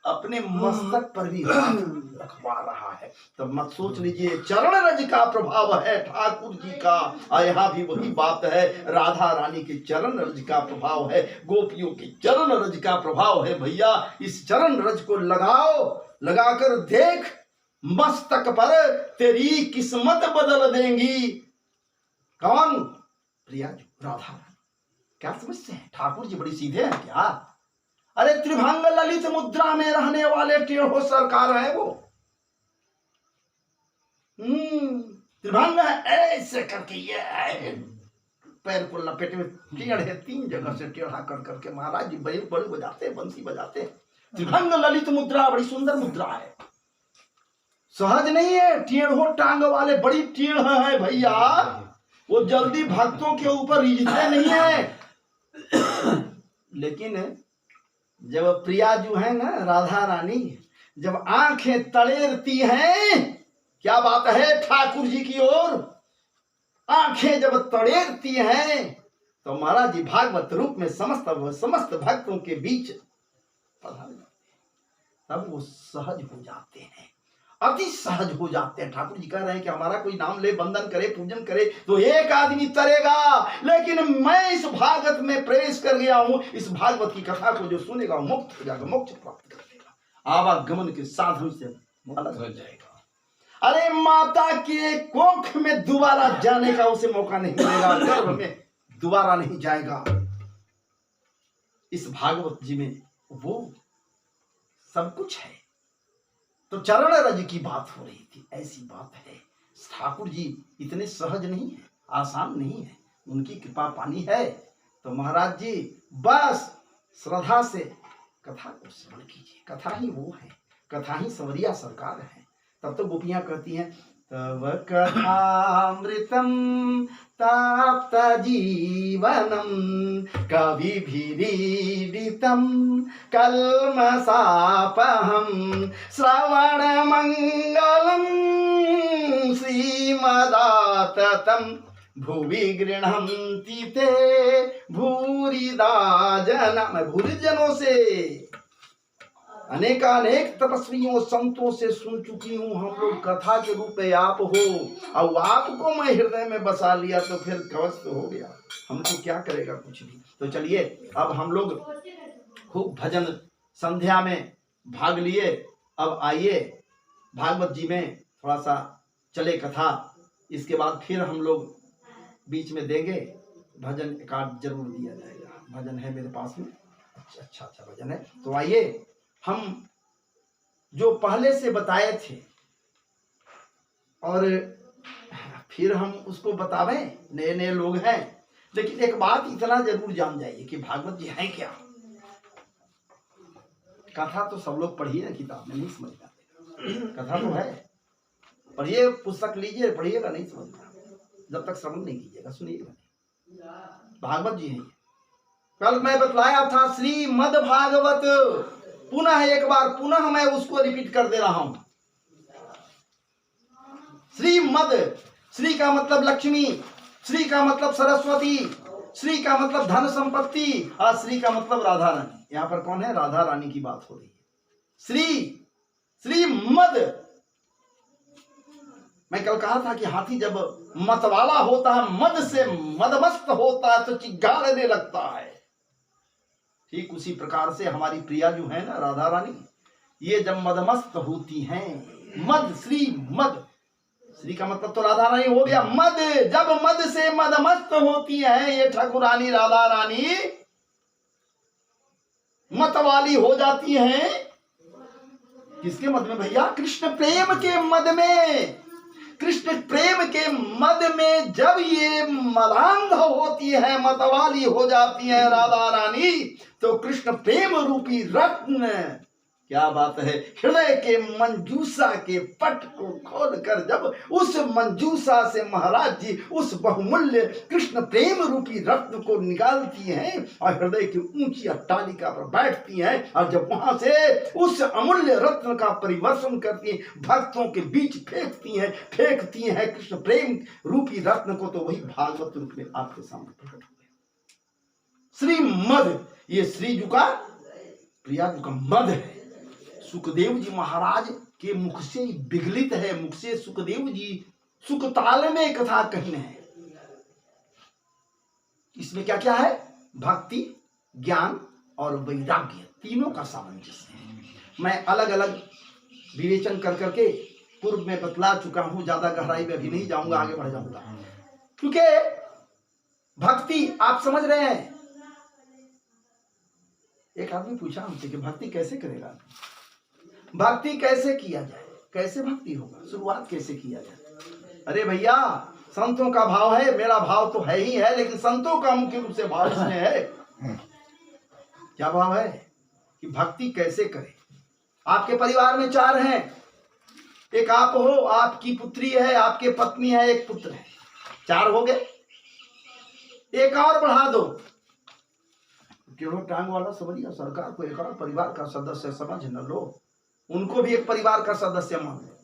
अपने मस्तक पर भी रखवा रहा है। तो मत सोच लीजिए, चरण रज का प्रभाव है ठाकुर जी का। और यहाँ भी वही बात है, राधा रानी के चरण रज का प्रभाव है, गोपियों के चरण रज का प्रभाव है। भैया इस चरण रज को लगाओ, लगाकर देख मस्तक पर तेरी किस्मत बदल देंगी। कौन? प्रिया राधा। क्या समझते हैं? ठाकुर जी बड़ी सीधे हैं क्या? अरे त्रिभंग ललित मुद्रा में रहने वाले टेढ़ो सरकार है वो। त्रिभंग ऐसे करके ये है, पैर को लपेटे में टेढ़े 3 जगह से टेढ़ा कर करके महाराज जी बड़े बड़े बजाते हैं, बंसी बजाते हैं। त्रिभंग ललित मुद्रा बड़ी सुंदर मुद्रा है, सहज नहीं है। टेढ़ो टांग वाले बड़ी टेढ़ है भैया, वो जल्दी भक्तों के ऊपर रिझते नहीं है। लेकिन जब प्रिया जो है ना राधा रानी, जब आंखें तड़ेरती हैं, क्या बात है ठाकुर जी की ओर, आंखें जब तड़ेरती हैं तो महाराज जी भागवत रूप में समस्त भक्तों के बीच पधार जाते हैं। तब वो सहज हो जाते हैं, अति सहज हो जाते हैं। ठाकुर जी कह रहे हैं कि हमारा कोई नाम ले, वंदन करे, पूजन करे तो एक आदमी तरेगा, लेकिन मैं इस भागवत में प्रवेश कर गया हूं, इस भागवत की कथा को जो सुनेगा वो मुक्त हो जाएगा, मोक्ष प्राप्त कर लेगा, आवागमन के साधन से अलग हो जाएगा। अरे माता के कोख में दोबारा जाने का उसे मौका नहीं मिलेगा, गर्भ में दोबारा नहीं जाएगा। इस भागवत जी में वो सब कुछ है। तो चरण रज की बात हो रही थी, ऐसी बात है। ठाकुर जी इतने सहज नहीं है, आसान नहीं है, उनकी कृपा पानी है। तो महाराज जी बस श्रद्धा से कथा को श्रवण कीजिए, कथा ही वो है, कथा ही संवरिया सरकार है। तब तो गोपियां कहती हैं तव कथामृतम ताप्त जीवनम कविभिरीडितम कल्मषापहम श्रवण मंगलम श्रीमदाततम भुवि गृह्णन्ति ते भूरिदा जना। मैं भूरि जनों से, अनेकानेक तपस्वियों संतों से सुन चुकी हूँ, हम लोग कथा के रूप में आप हो, और आपको मैं हृदय में बसा लिया तो फिर कवच तो हो गया, हमको क्या करेगा कुछ भी। तो चलिए अब हम लोग खूब भजन संध्या में भाग लिए, अब आइए भागवत जी में थोड़ा सा चले कथा, इसके बाद फिर हम लोग बीच में देंगे भजन, एक आध जरूर दिया जाएगा। भजन है मेरे पास में, अच्छा भजन है। तो आइए हम जो पहले से बताए थे और फिर हम उसको बतावे, नए नए लोग हैं, लेकिन एक बात इतना जरूर जान जाइए कि भागवत जी है क्या। कथा तो सब लोग पढ़िए ना, किताब में नहीं समझ पाते, कथा तो है, पढ़िए, पुस्तक लीजिए, पढ़िएगा नहीं समझना जब तक श्रवण नहीं कीजिएगा, सुनिएगा नहीं। भागवत जी है। कल मैं बतलाया था श्रीमद् भागवत, पुनः एक बार पुनः मैं उसको रिपीट कर दे रहा हूं। श्रीमद्, श्री का मतलब लक्ष्मी, श्री का मतलब सरस्वती, श्री का मतलब धन संपत्ति, और श्री का मतलब राधा रानी। यहां पर कौन है? राधा रानी की बात हो रही है। श्रीमद्। मैं कल कहा था कि हाथी जब मतवाला होता है, मद से मदमस्त होता है तो चिंगाड़ने लगता है। ठीक उसी प्रकार से हमारी प्रिया जो है ना राधा रानी, ये जब मदमस्त होती हैं, मद, श्री मद, श्री का मतलब तो राधा रानी हो गया, मद, जब मद से मदमस्त होती है ये ठाकुरानी राधा रानी, मतवाली हो जाती हैं। किसके मद में भैया? कृष्ण प्रेम के मद में। कृष्ण प्रेम के मद में जब ये मदांध होती है, मतवाली हो जाती है राधा रानी, तो कृष्ण प्रेम रूपी रत्न, क्या बात है, हृदय के मंजूषा के पट को खोलकर जब उस मंजूषा से महाराज जी उस बहुमूल्य कृष्ण प्रेम रूपी रत्न को निकालती हैं और हृदय की ऊंची अट्टालिका पर बैठती हैं, और जब वहां से उस अमूल्य रत्न का परिवर्तन करती हैं, भक्तों के बीच फेंकती हैं कृष्ण प्रेम रूपी रत्न को, तो वही भागवत रूप में आपके सामने प्रकट हो गया। श्रीमद, ये श्री जी का, प्रिया जी का मद है। सुखदेव जी महाराज के मुख से विगलित है, मुख से सुखदेव जी सुखताल में कथा कही है। इसमें क्या क्या है? भक्ति, ज्ञान और वैराग्य, तीनों का सामंजस्य है। मैं अलग अलग विवेचन कर करके पूर्व में बतला चुका हूं, ज्यादा गहराई में अभी नहीं जाऊंगा, आगे बढ़ जाऊंगा। क्योंकि भक्ति आप समझ रहे हैं। एक आदमी पूछा हमसे कि भक्ति कैसे करेगा, भक्ति कैसे किया जाए, कैसे भक्ति होगा, शुरुआत कैसे किया जाए। अरे भैया, संतों का भाव है, मेरा भाव तो है ही है, लेकिन संतों का मुख्य रूप से भाव इसमें है। क्या भाव है कि भक्ति कैसे करें। आपके परिवार में 4 हैं, एक आप हो, आपकी पुत्री है, आपके पत्नी है, एक पुत्र है, 4 हो गए। एक और बढ़ा दो, केवल टांग वाला समझिए, सरकार को एक और परिवार का सदस्य समझ न लो, उनको भी एक परिवार का सदस्य मान लो।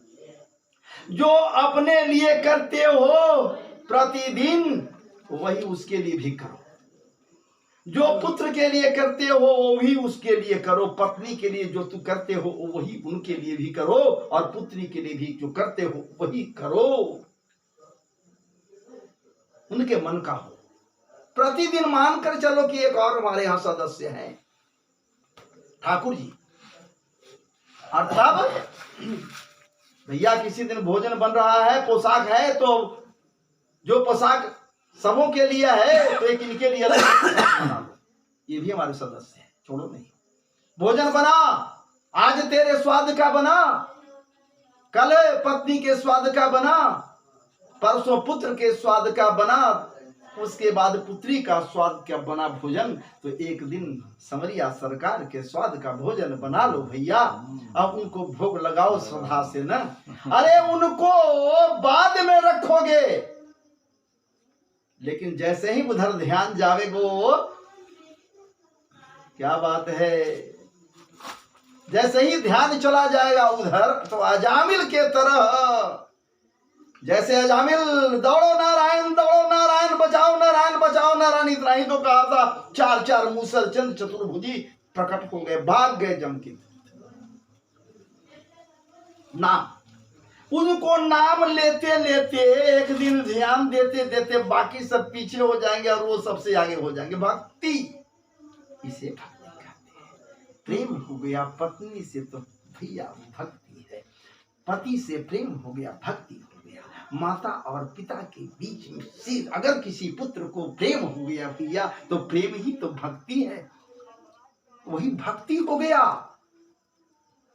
जो अपने लिए करते हो प्रतिदिन, वही उसके लिए भी करो। जो पुत्र के लिए करते हो वो भी उसके लिए करो, पत्नी के लिए जो तू करते हो वही उनके लिए भी करो, और पुत्री के लिए भी जो करते हो वही करो, उनके मन का हो। प्रतिदिन मानकर चलो कि एक और हमारे यहां सदस्य हैं, ठाकुर जी। और तब भैया किसी दिन भोजन बन रहा है, पोशाक है, तो जो पोशाक सबों के लिए है तो एक इनके लिए अलग बना लो, ये भी हमारे सदस्य हैं, छोड़ो नहीं। भोजन बना, आज तेरे स्वाद का बना, कल पत्नी के स्वाद का बना, परसों पुत्र के स्वाद का बना, उसके बाद पुत्री का स्वाद का बना भोजन, तो एक दिन समरिया सरकार के स्वाद का भोजन बना लो भैया। अब उनको भोग लगाओ श्रद्धा से न। अरे उनको बाद में रखोगे, लेकिन जैसे ही उधर ध्यान जावेगो, क्या बात है, जैसे ही ध्यान चला जाएगा उधर, तो अजामिल के तरह, जैसे अजामिल दौड़ो नारायण बचाओ नारायण बचाओ नारायण, इतना ही तो कहा था, 4 मूसल चंद चतुर्भुजी प्रकट हो गए, भाग गए जम के नाम। उनको नाम लेते लेते एक दिन ध्यान देते देते बाकी सब पीछे हो जाएंगे और वो सबसे आगे हो जाएंगे। भक्ति, इसे भक्ति कहते हैं। प्रेम हो गया पत्नी से तो भैया भक्ति है, पति से प्रेम हो गया भक्ति हो गया, माता और पिता के बीच में से अगर किसी पुत्र को प्रेम हो गया भैया, तो प्रेम ही तो भक्ति है, वही भक्ति हो गया।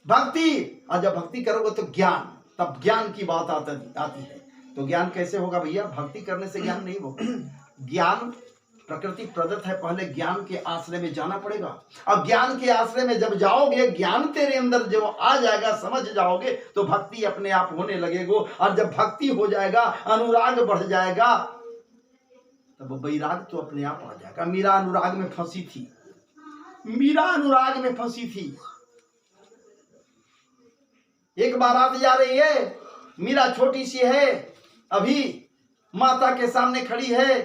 भक्ति, और जब भक्ति करोगे तो ज्ञान, तब ज्ञान की बात आती है। तो ज्ञान कैसे होगा भैया, भक्ति करने से ज्ञान नहीं होगा। ज्ञान प्रकृति प्रदत्त है, पहले ज्ञान के आश्रय में जाना पड़ेगा। अब ज्ञान के आश्रय में जब जाओगे, ज्ञान तेरे अंदर जब आ जाएगा, समझ जाओगे, तो भक्ति अपने आप होने लगेगो। और जब भक्ति हो जाएगा, अनुराग बढ़ जाएगा, तब वैराग तो अपने आप आ जाएगा। मीरा अनुराग में फंसी थी, मीरा अनुराग में फंसी थी। एक बारात जा रही है, मीरा छोटी सी है, अभी माता के सामने खड़ी है।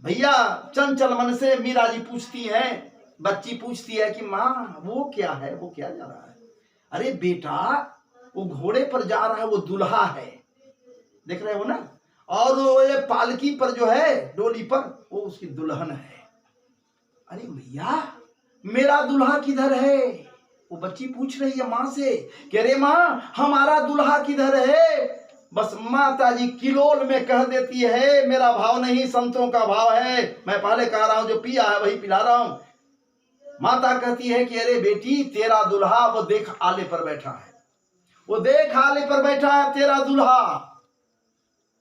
भैया चंचल मन से मीरा जी पूछती हैं, बच्ची पूछती है कि माँ वो क्या है, वो क्या जा रहा है। अरे बेटा, वो घोड़े पर जा रहा है, वो दुल्हा है, देख रहे हो ना, और वो ये पालकी पर जो है, डोली पर, वो उसकी दुल्हन है। अरे भैया मेरा दुल्हा किधर है, वो बच्ची पूछ रही है माँ से कि अरे माँ हमारा दुल्हा किधर है। बस माता जी किलोल में कह देती है, मेरा भाव नहीं, संतों का भाव है, मैं पहले कह रहा हूं, जो पिया है वही पिला रहा हूं। माता कहती है कि अरे बेटी, तेरा दुल्हा वो देख आले पर बैठा है, वो देख आले पर बैठा है तेरा दुल्हा।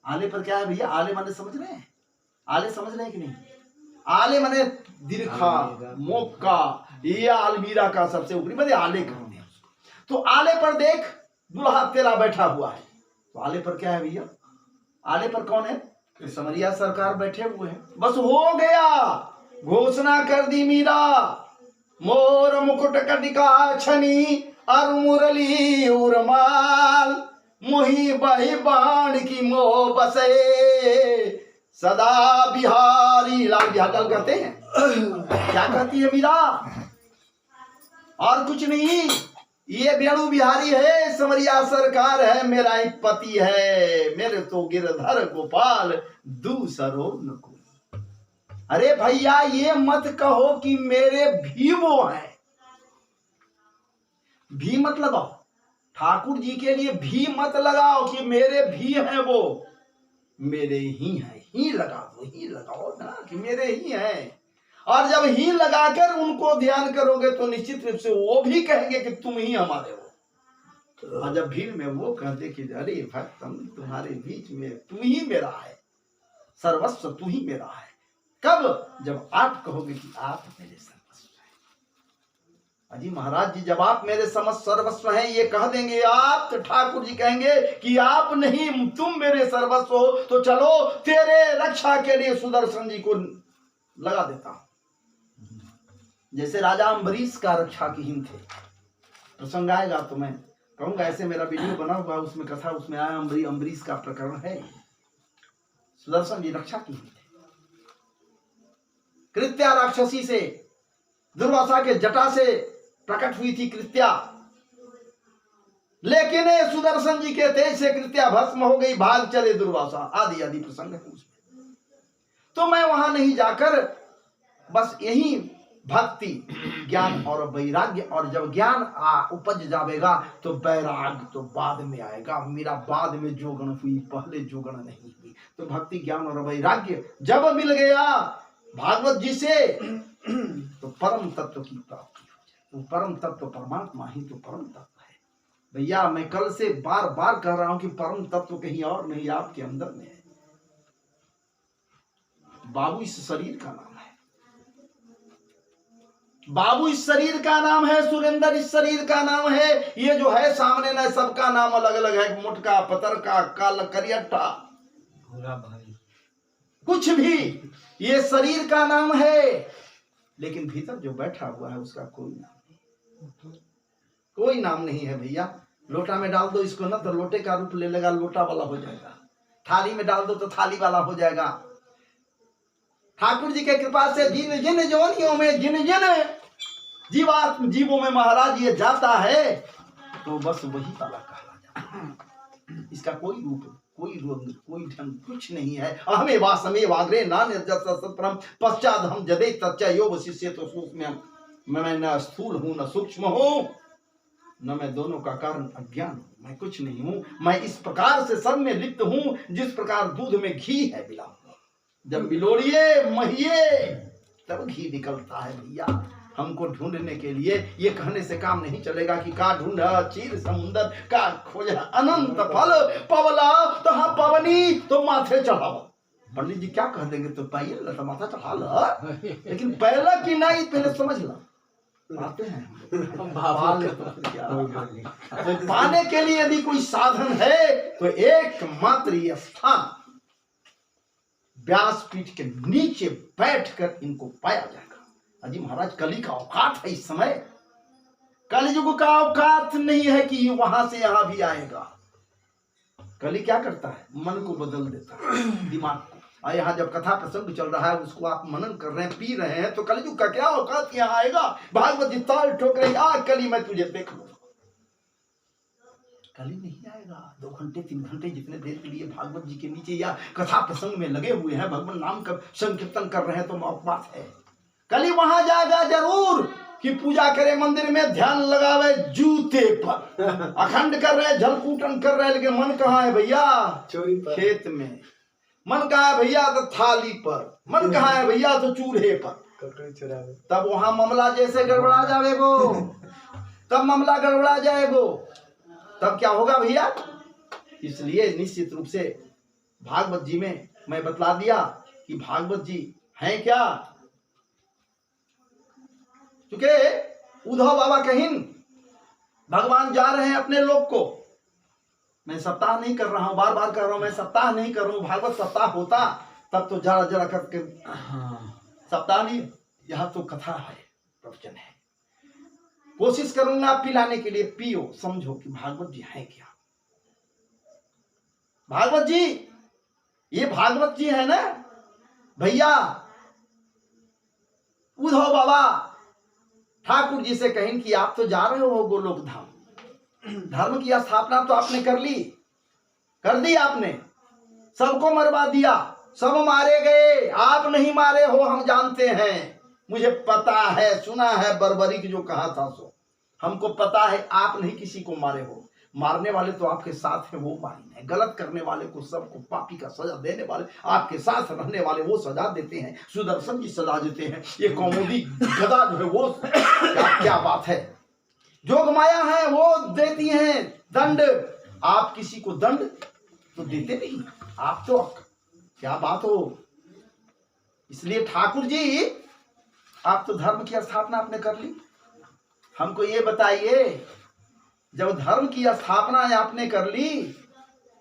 आले पर क्या है भैया, आले माने समझ रहे हैं, आले समझ रहे हैं कि नहीं। आले माने दीर्घा मोक्का, ये अलमीरा का सबसे ऊपरी बड़े आले कहते हैं उसको। तो आले पर देख दुल्हा तेरा बैठा हुआ है। तो आले पर क्या है भैया, आले पर कौन है, तो समरिया सरकार बैठे हुए हैं। बस हो गया, घोषणा कर दी मीरा, मोर मुकुट कटिका छनी और मुरली उर्माल, मोही बही बाण की मोह बसे, सदा बिहारी लाल बिहार कहते हैं। क्या कहती है मीरा, और कुछ नहीं, ये बेणु बिहारी है, समरिया सरकार है, मेरा ही पति है, मेरे तो गिरधर गोपाल दूसरो न कोई। अरे भैया ये मत कहो कि मेरे भी वो हैं, भी मतलब ठाकुर जी के लिए भी मत लगाओ कि मेरे भी हैं, वो मेरे ही हैं, ही लगा दो, ही लगाओ ना कि मेरे ही हैं। और जब ही लगाकर उनको ध्यान करोगे तो निश्चित रूप से वो भी कहेंगे कि तुम ही हमारे हो। और जब भीड़ में वो कहते कि अरे भक्त हम तुम्हारे बीच में, तू ही मेरा है, सर्वस्व तू ही मेरा है। कब? जब आप कहोगे कि आप मेरे सर्वस्व हैं। अजी महाराज जी जब आप मेरे समस्त सर्वस्व हैं ये कह देंगे आप, तो ठाकुर जी कहेंगे कि आप नहीं, तुम मेरे सर्वस्व हो, तो चलो तेरे रक्षा के लिए सुदर्शन जी को लगा देता हूं। जैसे राजा अम्बरीश का रक्षा की हिंद थे, प्रसंग आएगा तो मैं कहूंगा, ऐसे मेरा वीडियो बना हुआ उसमें कथा, उसमें आया अम्बरीश का प्रकरण है। सुदर्शन जी रक्षा की हिंद थे। कृत्या राक्षसी से, दुर्वासा के जटा से प्रकट हुई थी कृत्या, लेकिन सुदर्शन जी के तेज से कृत्या भस्म हो गई, भाग चले दुर्वासा, आदि आदि प्रसंग है उसमें। तो मैं वहां नहीं जाकर बस यही भक्ति, ज्ञान और वैराग्य, और जब ज्ञान उपज जाएगा तो वैराग्य तो बाद में आएगा। मेरा बाद में जोगण हुई, पहले जोगण नहीं हुई। तो भक्ति, ज्ञान और वैराग्य जब मिल गया भागवत जी से तो परम तत्व की प्राप्ति हो जाए। वो परम तत्व परमात्मा ही तो परम तत्व है भैया। मैं कल से बार बार कह रहा हूं कि परम तत्व कहीं और नहीं, आपके अंदर में है। बाबू इस शरीर का नाम है, बाबू इस शरीर का नाम है, सुरेंद्र इस शरीर का नाम है। ये जो है सामने ना, सबका नाम अलग अलग है, मोटका, पतरका, काला, करियट्टा, पूरा भाई कुछ भी, ये शरीर का नाम है। लेकिन भीतर जो बैठा हुआ है उसका कोई नाम नहीं, कोई नाम नहीं है भैया। लोटा में डाल दो इसको ना तो लोटे का रूप ले लेगा, लोटा वाला हो जाएगा। थाली में डाल दो तो थाली वाला हो जाएगा। ठाकुर जी के कृपा से जिन जिन जोनियों में, जिन जिन जीवों में महाराज ये जाता है तो बस वही वाला कहला जाता है। इसका कोई रूप, कोई रंग, कोई ढंग कुछ नहीं है। अहमे वासमे वाग्रे ना निर्जस सत्परम पश्चात हम जदे तच्चा योग शिष्य तो सूक्ष्म। मैं न स्थूल हूं न सूक्ष्म हूं, न मैं दोनों का कारण अज्ञान हूं। मैं कुछ नहीं हूं, मैं इस प्रकार से सब में लिप्त हूं जिस प्रकार दूध में घी है मिला। जब मिलोड़िए महिए तब घी निकलता है भैया। हमको ढूंढने के लिए ये कहने से काम नहीं चलेगा कि का ढूंढा चीर समुंदर, का खोजा अनंत फल पवला तो हाँ पवनी तो माथे चढ़ावा। पंडित जी क्या कह देंगे तो पाइए तो माथा चढ़ा ला, लेकिन पहला कि नहीं पहले समझ ला। पाते हैं तो पाने के लिए यदि कोई साधन है तो एकमात्र ये स्थान व्यासपीठ के नीचे बैठकर इनको पाया जाएगा। अजी महाराज कली का औकात है इस समय, कलयुग का औकात नहीं है कि वहां से यहां भी आएगा। कली क्या करता है? मन को बदल देता है, दिमाग को। और यहाँ जब कथा प्रसंग चल रहा है उसको आप मनन कर रहे हैं, पी रहे हैं, तो कलयुग का क्या औकात यहाँ आएगा? भागवत जी ताल ठोक रही, आ कली मैं तुझे देख लूंगा। कली नहीं आएगा। 2 घंटे 3 घंटे जितने देर के लिए भागवत जी के नीचे या कथा प्रसंग में लगे हुए हैं, भगवान नाम का संकीर्तन कर रहे हैं तो बात है। कली वहां जाएगा जरूर कि पूजा करे, मंदिर में ध्यान लगावे जूते पर, अखंड कर रहे, जलकूटन कर रहे, लेकिन मन कहाँ है भैया? चोरी पर, खेत में। मन कहाँ है भैया? तो थाली पर। मन कहाँ है भैया? तो चूल्हे पर। कटोरी चुरावे। तब वहां मामला जैसे गड़बड़ा जाएगो, तब मामला गड़बड़ा जाएगो, तब क्या होगा भैया? इसलिए निश्चित रूप से भागवत जी में मैं बतला दिया कि भागवत जी हैं क्या। क्योंकि उद्धव बाबा कहीं भगवान जा रहे हैं अपने लोक को। मैं सप्ताह नहीं कर रहा हूं, बार बार कर रहा हूं, मैं सप्ताह नहीं कर रहा हूं। भागवत सप्ताह होता तब तो जरा जरा करके सप्ताह नहीं, यह तो कथा है, प्रवचन है। कोशिश करूंगा पिलाने के लिए, पियो, समझो कि भागवत जी है क्या। भागवत जी, ये भागवत जी है ना भैया। उद्धव बाबा ठाकुर जी से कहें कि आप तो जा रहे हो गोलोक धाम, धर्म की स्थापना तो आपने कर ली, कर दी आपने, सबको मरवा दिया, सब मारे गए, आप नहीं मारे हो, हम जानते हैं, मुझे पता है, सुना है, बर्बरी की जो कहा था सो हमको पता है। आप नहीं किसी को मारे हो, मारने वाले तो आपके साथ हैं, वो मारी है। गलत करने वाले को, सबको पापी का सजा देने वाले, आपके साथ रहने वाले वो सजा देते हैं, सुदर्शन की सजा देते हैं। ये कौमुदी गदा जो है वो क्या बात है, जोग माया है वो देती हैं दंड। आप किसी को दंड तो देते नहीं, आप तो क्या बात हो। इसलिए ठाकुर जी आप तो धर्म की स्थापना आपने कर ली। हमको ये बताइए, जब धर्म की स्थापना आपने कर ली,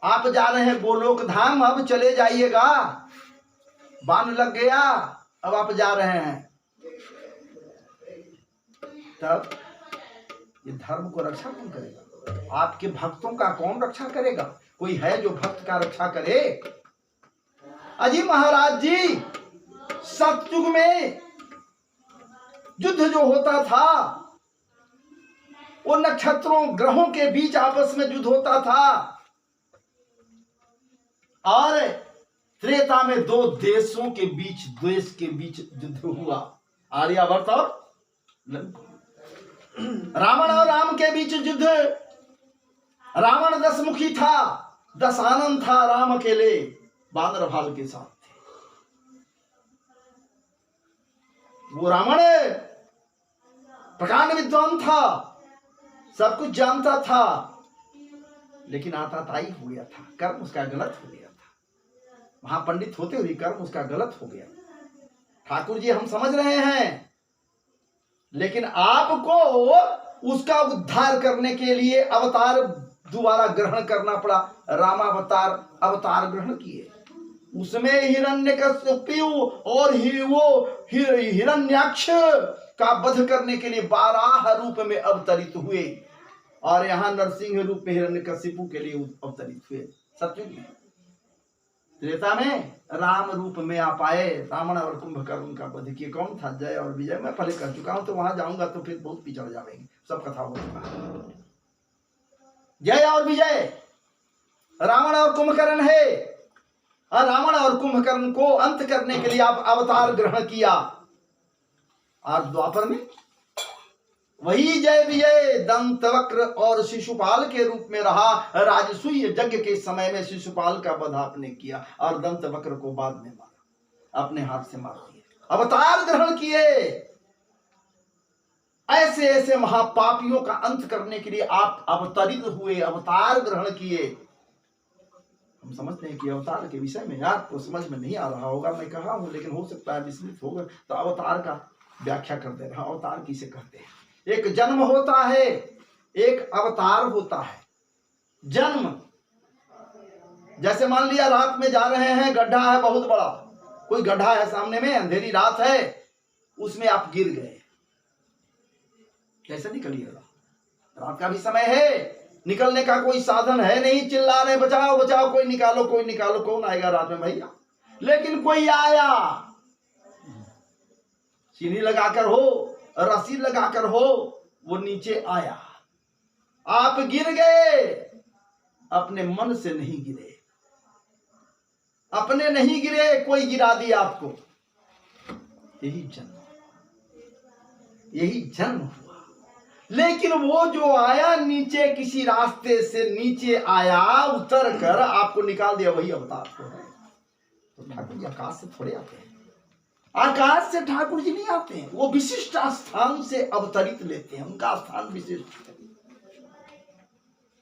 आप जा रहे हैं गोलोक धाम, अब चले जाइएगा, बाण लग गया, अब आप जा रहे हैं, तब ये धर्म को रक्षा कौन करेगा? आपके भक्तों का कौन रक्षा करेगा? कोई है जो भक्त का रक्षा करे? अजी महाराज जी, सतयुग में युद्ध जो होता था वो नक्षत्रों ग्रहों के बीच आपस में युद्ध होता था, और त्रेता में दो देशों के बीच, देश के बीच युद्ध हुआ, आर्यावर्त और रावण और राम के बीच युद्ध। रावण 10 मुखी था, 10 आनंद था, राम अकेले बानर भाल के साथ थे। वो रावण प्रकांड विद्वान था, सब कुछ जानता था, लेकिन आताताई हो गया था, कर्म उसका गलत हो गया था। वहां पंडित होते हुए कर्म उसका गलत हो गया। ठाकुर जी हम समझ रहे हैं, लेकिन आपको उसका उद्धार करने के लिए अवतार दोबारा ग्रहण करना पड़ा। रामावतार अवतार ग्रहण किए, उसमें हिरण्यकशिपु और हिरण्याक्ष का वध करने के लिए 12 रूप में अवतरित हुए, और यहाँ नरसिंह रूप में हिरण्यकशिपु के लिए अवतरित हुए। सतयुग में, त्रेता में राम रूप में आप आए, रावण और कुंभकर्ण का वध किए। कौन था जय और विजय? मैं पहले कर चुका हूं, तो वहां जाऊंगा तो फिर बहुत पिछड़ जाएंगे, सब कथा हो चुका है। जय और विजय रावण और कुंभकर्ण है, और रावण और कुंभकर्ण को अंत करने के लिए आप अवतार ग्रहण किया। और द्वापर में वही जय विजय दंतवक्र और शिशुपाल के रूप में रहा। राजसूय यज्ञ के समय में शिशुपाल का वध आपने किया, और दंतवक्र को बाद में मारा, अपने हाथ से मार दिया। अवतार ग्रहण किए, ऐसे ऐसे महापापियों का अंत करने के लिए आप अवतरित हुए, अवतार ग्रहण किए। हम समझते हैं कि अवतार के विषय में यार तो समझ में नहीं आ रहा होगा, मैं कहा हूं, लेकिन हो सकता है विस्मृत होगा, तो अवतार का व्याख्या कर दे रहा। अवतार किसे कहते हैं? एक जन्म होता है, एक अवतार होता है। जन्म, जैसे मान लिया रात में जा रहे हैं, गड्ढा है बहुत बड़ा, कोई गड्ढा है सामने में, अंधेरी रात है, उसमें आप गिर गए, कैसे निकलिएगा? रात का भी समय है, निकलने का कोई साधन है नहीं, चिल्ला रहे बचाओ बचाओ, कोई निकालो कोई निकालो, कौन आएगा रात में भैया? लेकिन कोई आया, सीढ़ी लगाकर हो, रस्सी लगाकर हो, वो नीचे आया, आप गिर गए, अपने मन से नहीं गिरे, अपने नहीं गिरे, कोई गिरा दिया आपको। यही जन्म हुआ। लेकिन वो जो आया नीचे, किसी रास्ते से नीचे आया, उतर कर आपको निकाल दिया, वही अवतार को है। तो ठाकुर जी आकाश से थोड़े आते हैं, आकाश से ठाकुर जी नहीं आते हैं, वो विशिष्ट स्थान से अवतरित लेते हैं, उनका स्थान विशिष्ट है,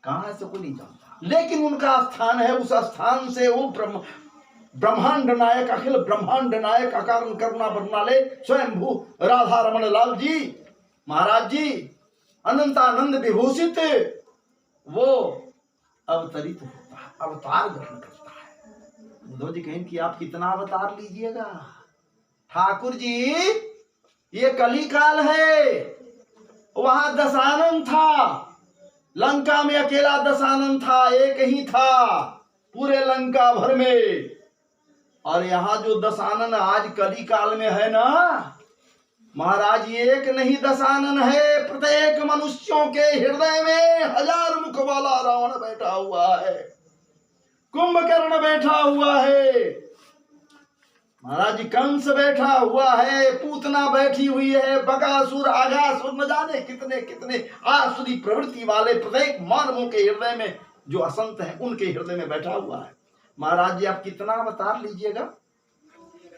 कहां है से कोई नहीं जानता, लेकिन उनका स्थान है, उस स्थान से वो ब्रह्मांड नायक, अखिल ब्रह्मांड नायक, अकारण करुणा बरनाले स्वयंभू राधा रमन लाल जी महाराज जी, अनंतानंद विभूषित, वो अवतरित होता है, अवतार ग्रहण करता है। उद्धव जी कहें कि आप कितना अवतार लीजिएगा? ठाकुर जी ये कली काल है, वहां दशानन था, लंका में अकेला दशानन था, एक ही था पूरे लंका भर में, और यहाँ जो दशानन आज कली काल में है ना महाराज, एक नहीं दशानन है, प्रत्येक मनुष्यों के हृदय में 1000 मुख वाला रावण बैठा हुआ है, कुंभकर्ण बैठा हुआ है, महाराज जी कंस बैठा हुआ है, पूतना बैठी हुई है, बकासुर, आगासुर, न जाने कितने कितने आसुरी प्रवृत्ति वाले प्रत्येक मानवों के हृदय में जो असंत है उनके हृदय में बैठा हुआ है। महाराज जी आप कितना अवतार लीजिएगा,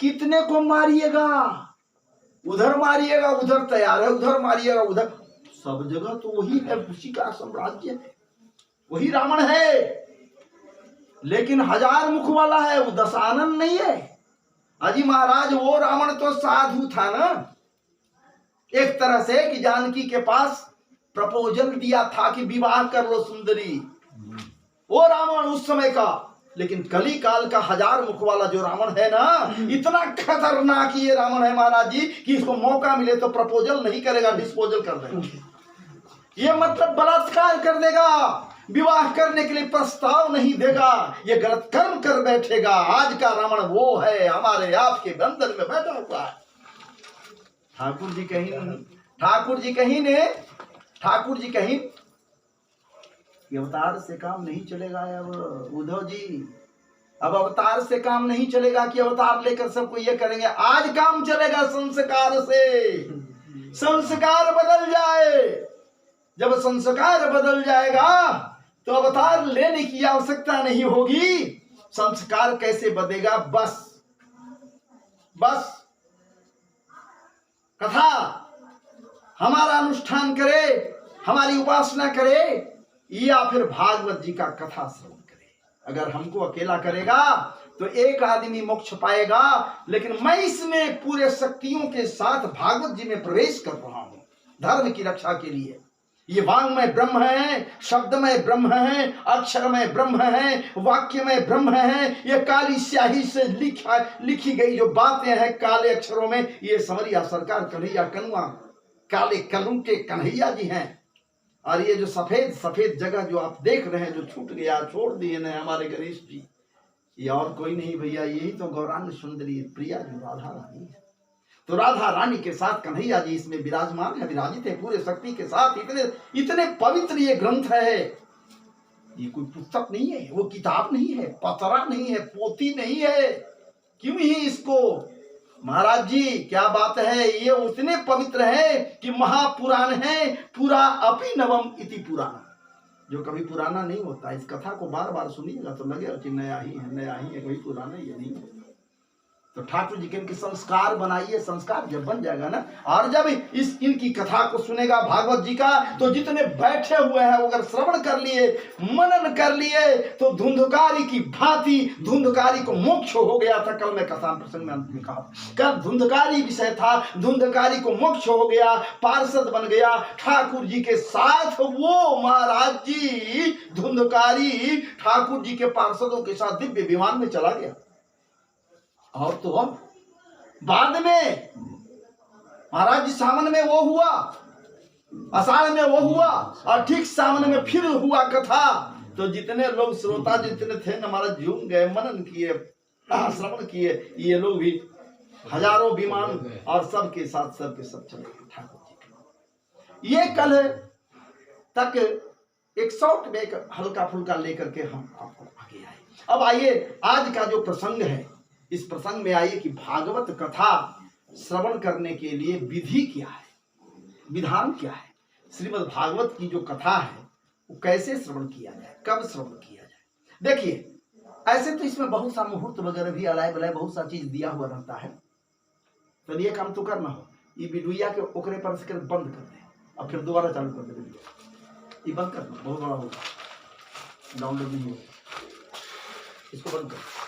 कितने को मारिएगा, उधर मारिएगा उधर तैयार है, उधर मारिएगा उधर, सब जगह तो वही है, उसी का साम्राज्य है, वही रावण है। लेकिन 1000 मुख वाला है, वो दशानन नहीं है। अजी महाराज वो रावण तो साधु था ना, एक तरह से कि जानकी के पास प्रपोजल दिया था कि विवाह कर लो सुंदरी, वो रावण उस समय का। लेकिन कली काल का 1000 मुख वाला जो रावण है ना, इतना खतरनाक ये रावण है महाराज जी कि इसको मौका मिले तो प्रपोजल नहीं करेगा, डिस्पोजल कर देगा। ये मतलब बलात्कार कर देगा, विवाह करने के लिए प्रस्ताव नहीं देगा, ये गलत कर्म कर बैठेगा। आज का रावण वो है, हमारे आपके बंधन में बैठा हुआ है। ठाकुर जी कहीं ये अवतार से काम नहीं चलेगा। अब उद्धव जी अब अवतार से काम नहीं चलेगा कि अवतार लेकर सबको ये करेंगे। आज काम चलेगा संस्कार से, संस्कार बदल जाए। जब संस्कार बदल जाएगा तो अवतार लेने की आवश्यकता नहीं होगी। संस्कार कैसे बदलेगा? बस कथा हमारा अनुष्ठान करे, हमारी उपासना करे, या फिर भागवत जी का कथा श्रवण करे। अगर हमको अकेला करेगा तो एक आदमी मोक्ष पाएगा, लेकिन मैं इसमें पूरे शक्तियों के साथ भागवत जी में प्रवेश कर रहा हूं धर्म की रक्षा के लिए। ये वांग्मय ब्रह्म है, शब्दमय ब्रह्म है, अक्षरमय ब्रह्म है, वाक्यमय ब्रह्म है। ये काली स्याही से लिखी गई जो बातें हैं काले अक्षरों में, ये समरिया सरकार कन्हैया कनुआ काले कलम के कन्हैया जी हैं। और ये जो सफेद सफेद जगह जो आप देख रहे हैं, जो छूट गया, छोड़ दिए ना हमारे गणेश जी, ये और कोई नहीं भैया, यही तो गौरांग सुंदरी प्रिया जो राधा रानी है। तो राधा रानी के साथ कन्हैया जी इसमें विराजमान है, विराजित है पूरे शक्ति के साथ। इतने पवित्र ये ग्रंथ है। ये कोई पुस्तक नहीं है, वो किताब नहीं है, पतरा नहीं है, पोथी नहीं है। क्यों ही इसको महाराज जी क्या बात है, ये उतने पवित्र है कि महापुराण है। पूरा अपि नवम इति पुराण, जो कभी पुराना नहीं होता। इस कथा को बार बार सुनिएगा तो लगेगा कि नया ही है, कोई पुराना ही नहीं है। तो ठाकुर जी के इनके संस्कार बनाइए। संस्कार जब बन जाएगा ना, और जब इनकी कथा को सुनेगा भागवत जी का, तो जितने बैठे हुए हैं अगर श्रवण कर लिए, मनन कर लिए, तो धुंधकारी की भांति धुंधकारी को मोक्ष हो गया था। कल मैं कथा प्रसंग में अंत में कहा, कल धुंधकारी विषय था, धुंधकारी को मोक्ष हो गया, पार्षद बन गया ठाकुर जी के साथ। वो महाराज जी धुंधकारी ठाकुर जी के पार्षदों के साथ दिव्य विमान में चला गया। और तो अब बाद में महाराज जी सावन में वो हुआ, आषाढ़ में वो हुआ, और ठीक सावन में फिर हुआ कथा। तो जितने लोग श्रोता जितने थे महाराज झूम गए, मनन किए, श्रवण किए। ये लोग भी हजारों विमान और सबके साथ सबके सब चले गए ठाकुर जी। ये कल तक एक शॉर्ट में हल्का फुल्का लेकर के हम आपको आगे आए। अब आइए आज का जो प्रसंग है, इस प्रसंग में आइए कि भागवत कथा श्रवण करने के लिए विधि क्या है, विधान क्या है। श्रीमद् भागवत की जो कथा है वो कैसे श्रवण किया जाए, कब श्रवण किया जाए। देखिए ऐसे तो इसमें बहुत सा मुहूर्त वगैरह भी अलाय बलाय बहुत सा चीज दिया हुआ रहता है। तो ये काम तो करना हो, ये वीडियो के ओकरे पर बंद कर दे और फिर दोबारा चालू कर दे। ये बंद करना बहुत बड़ा होगा, डाउनलोड नहीं होगा, इसको बंद कर।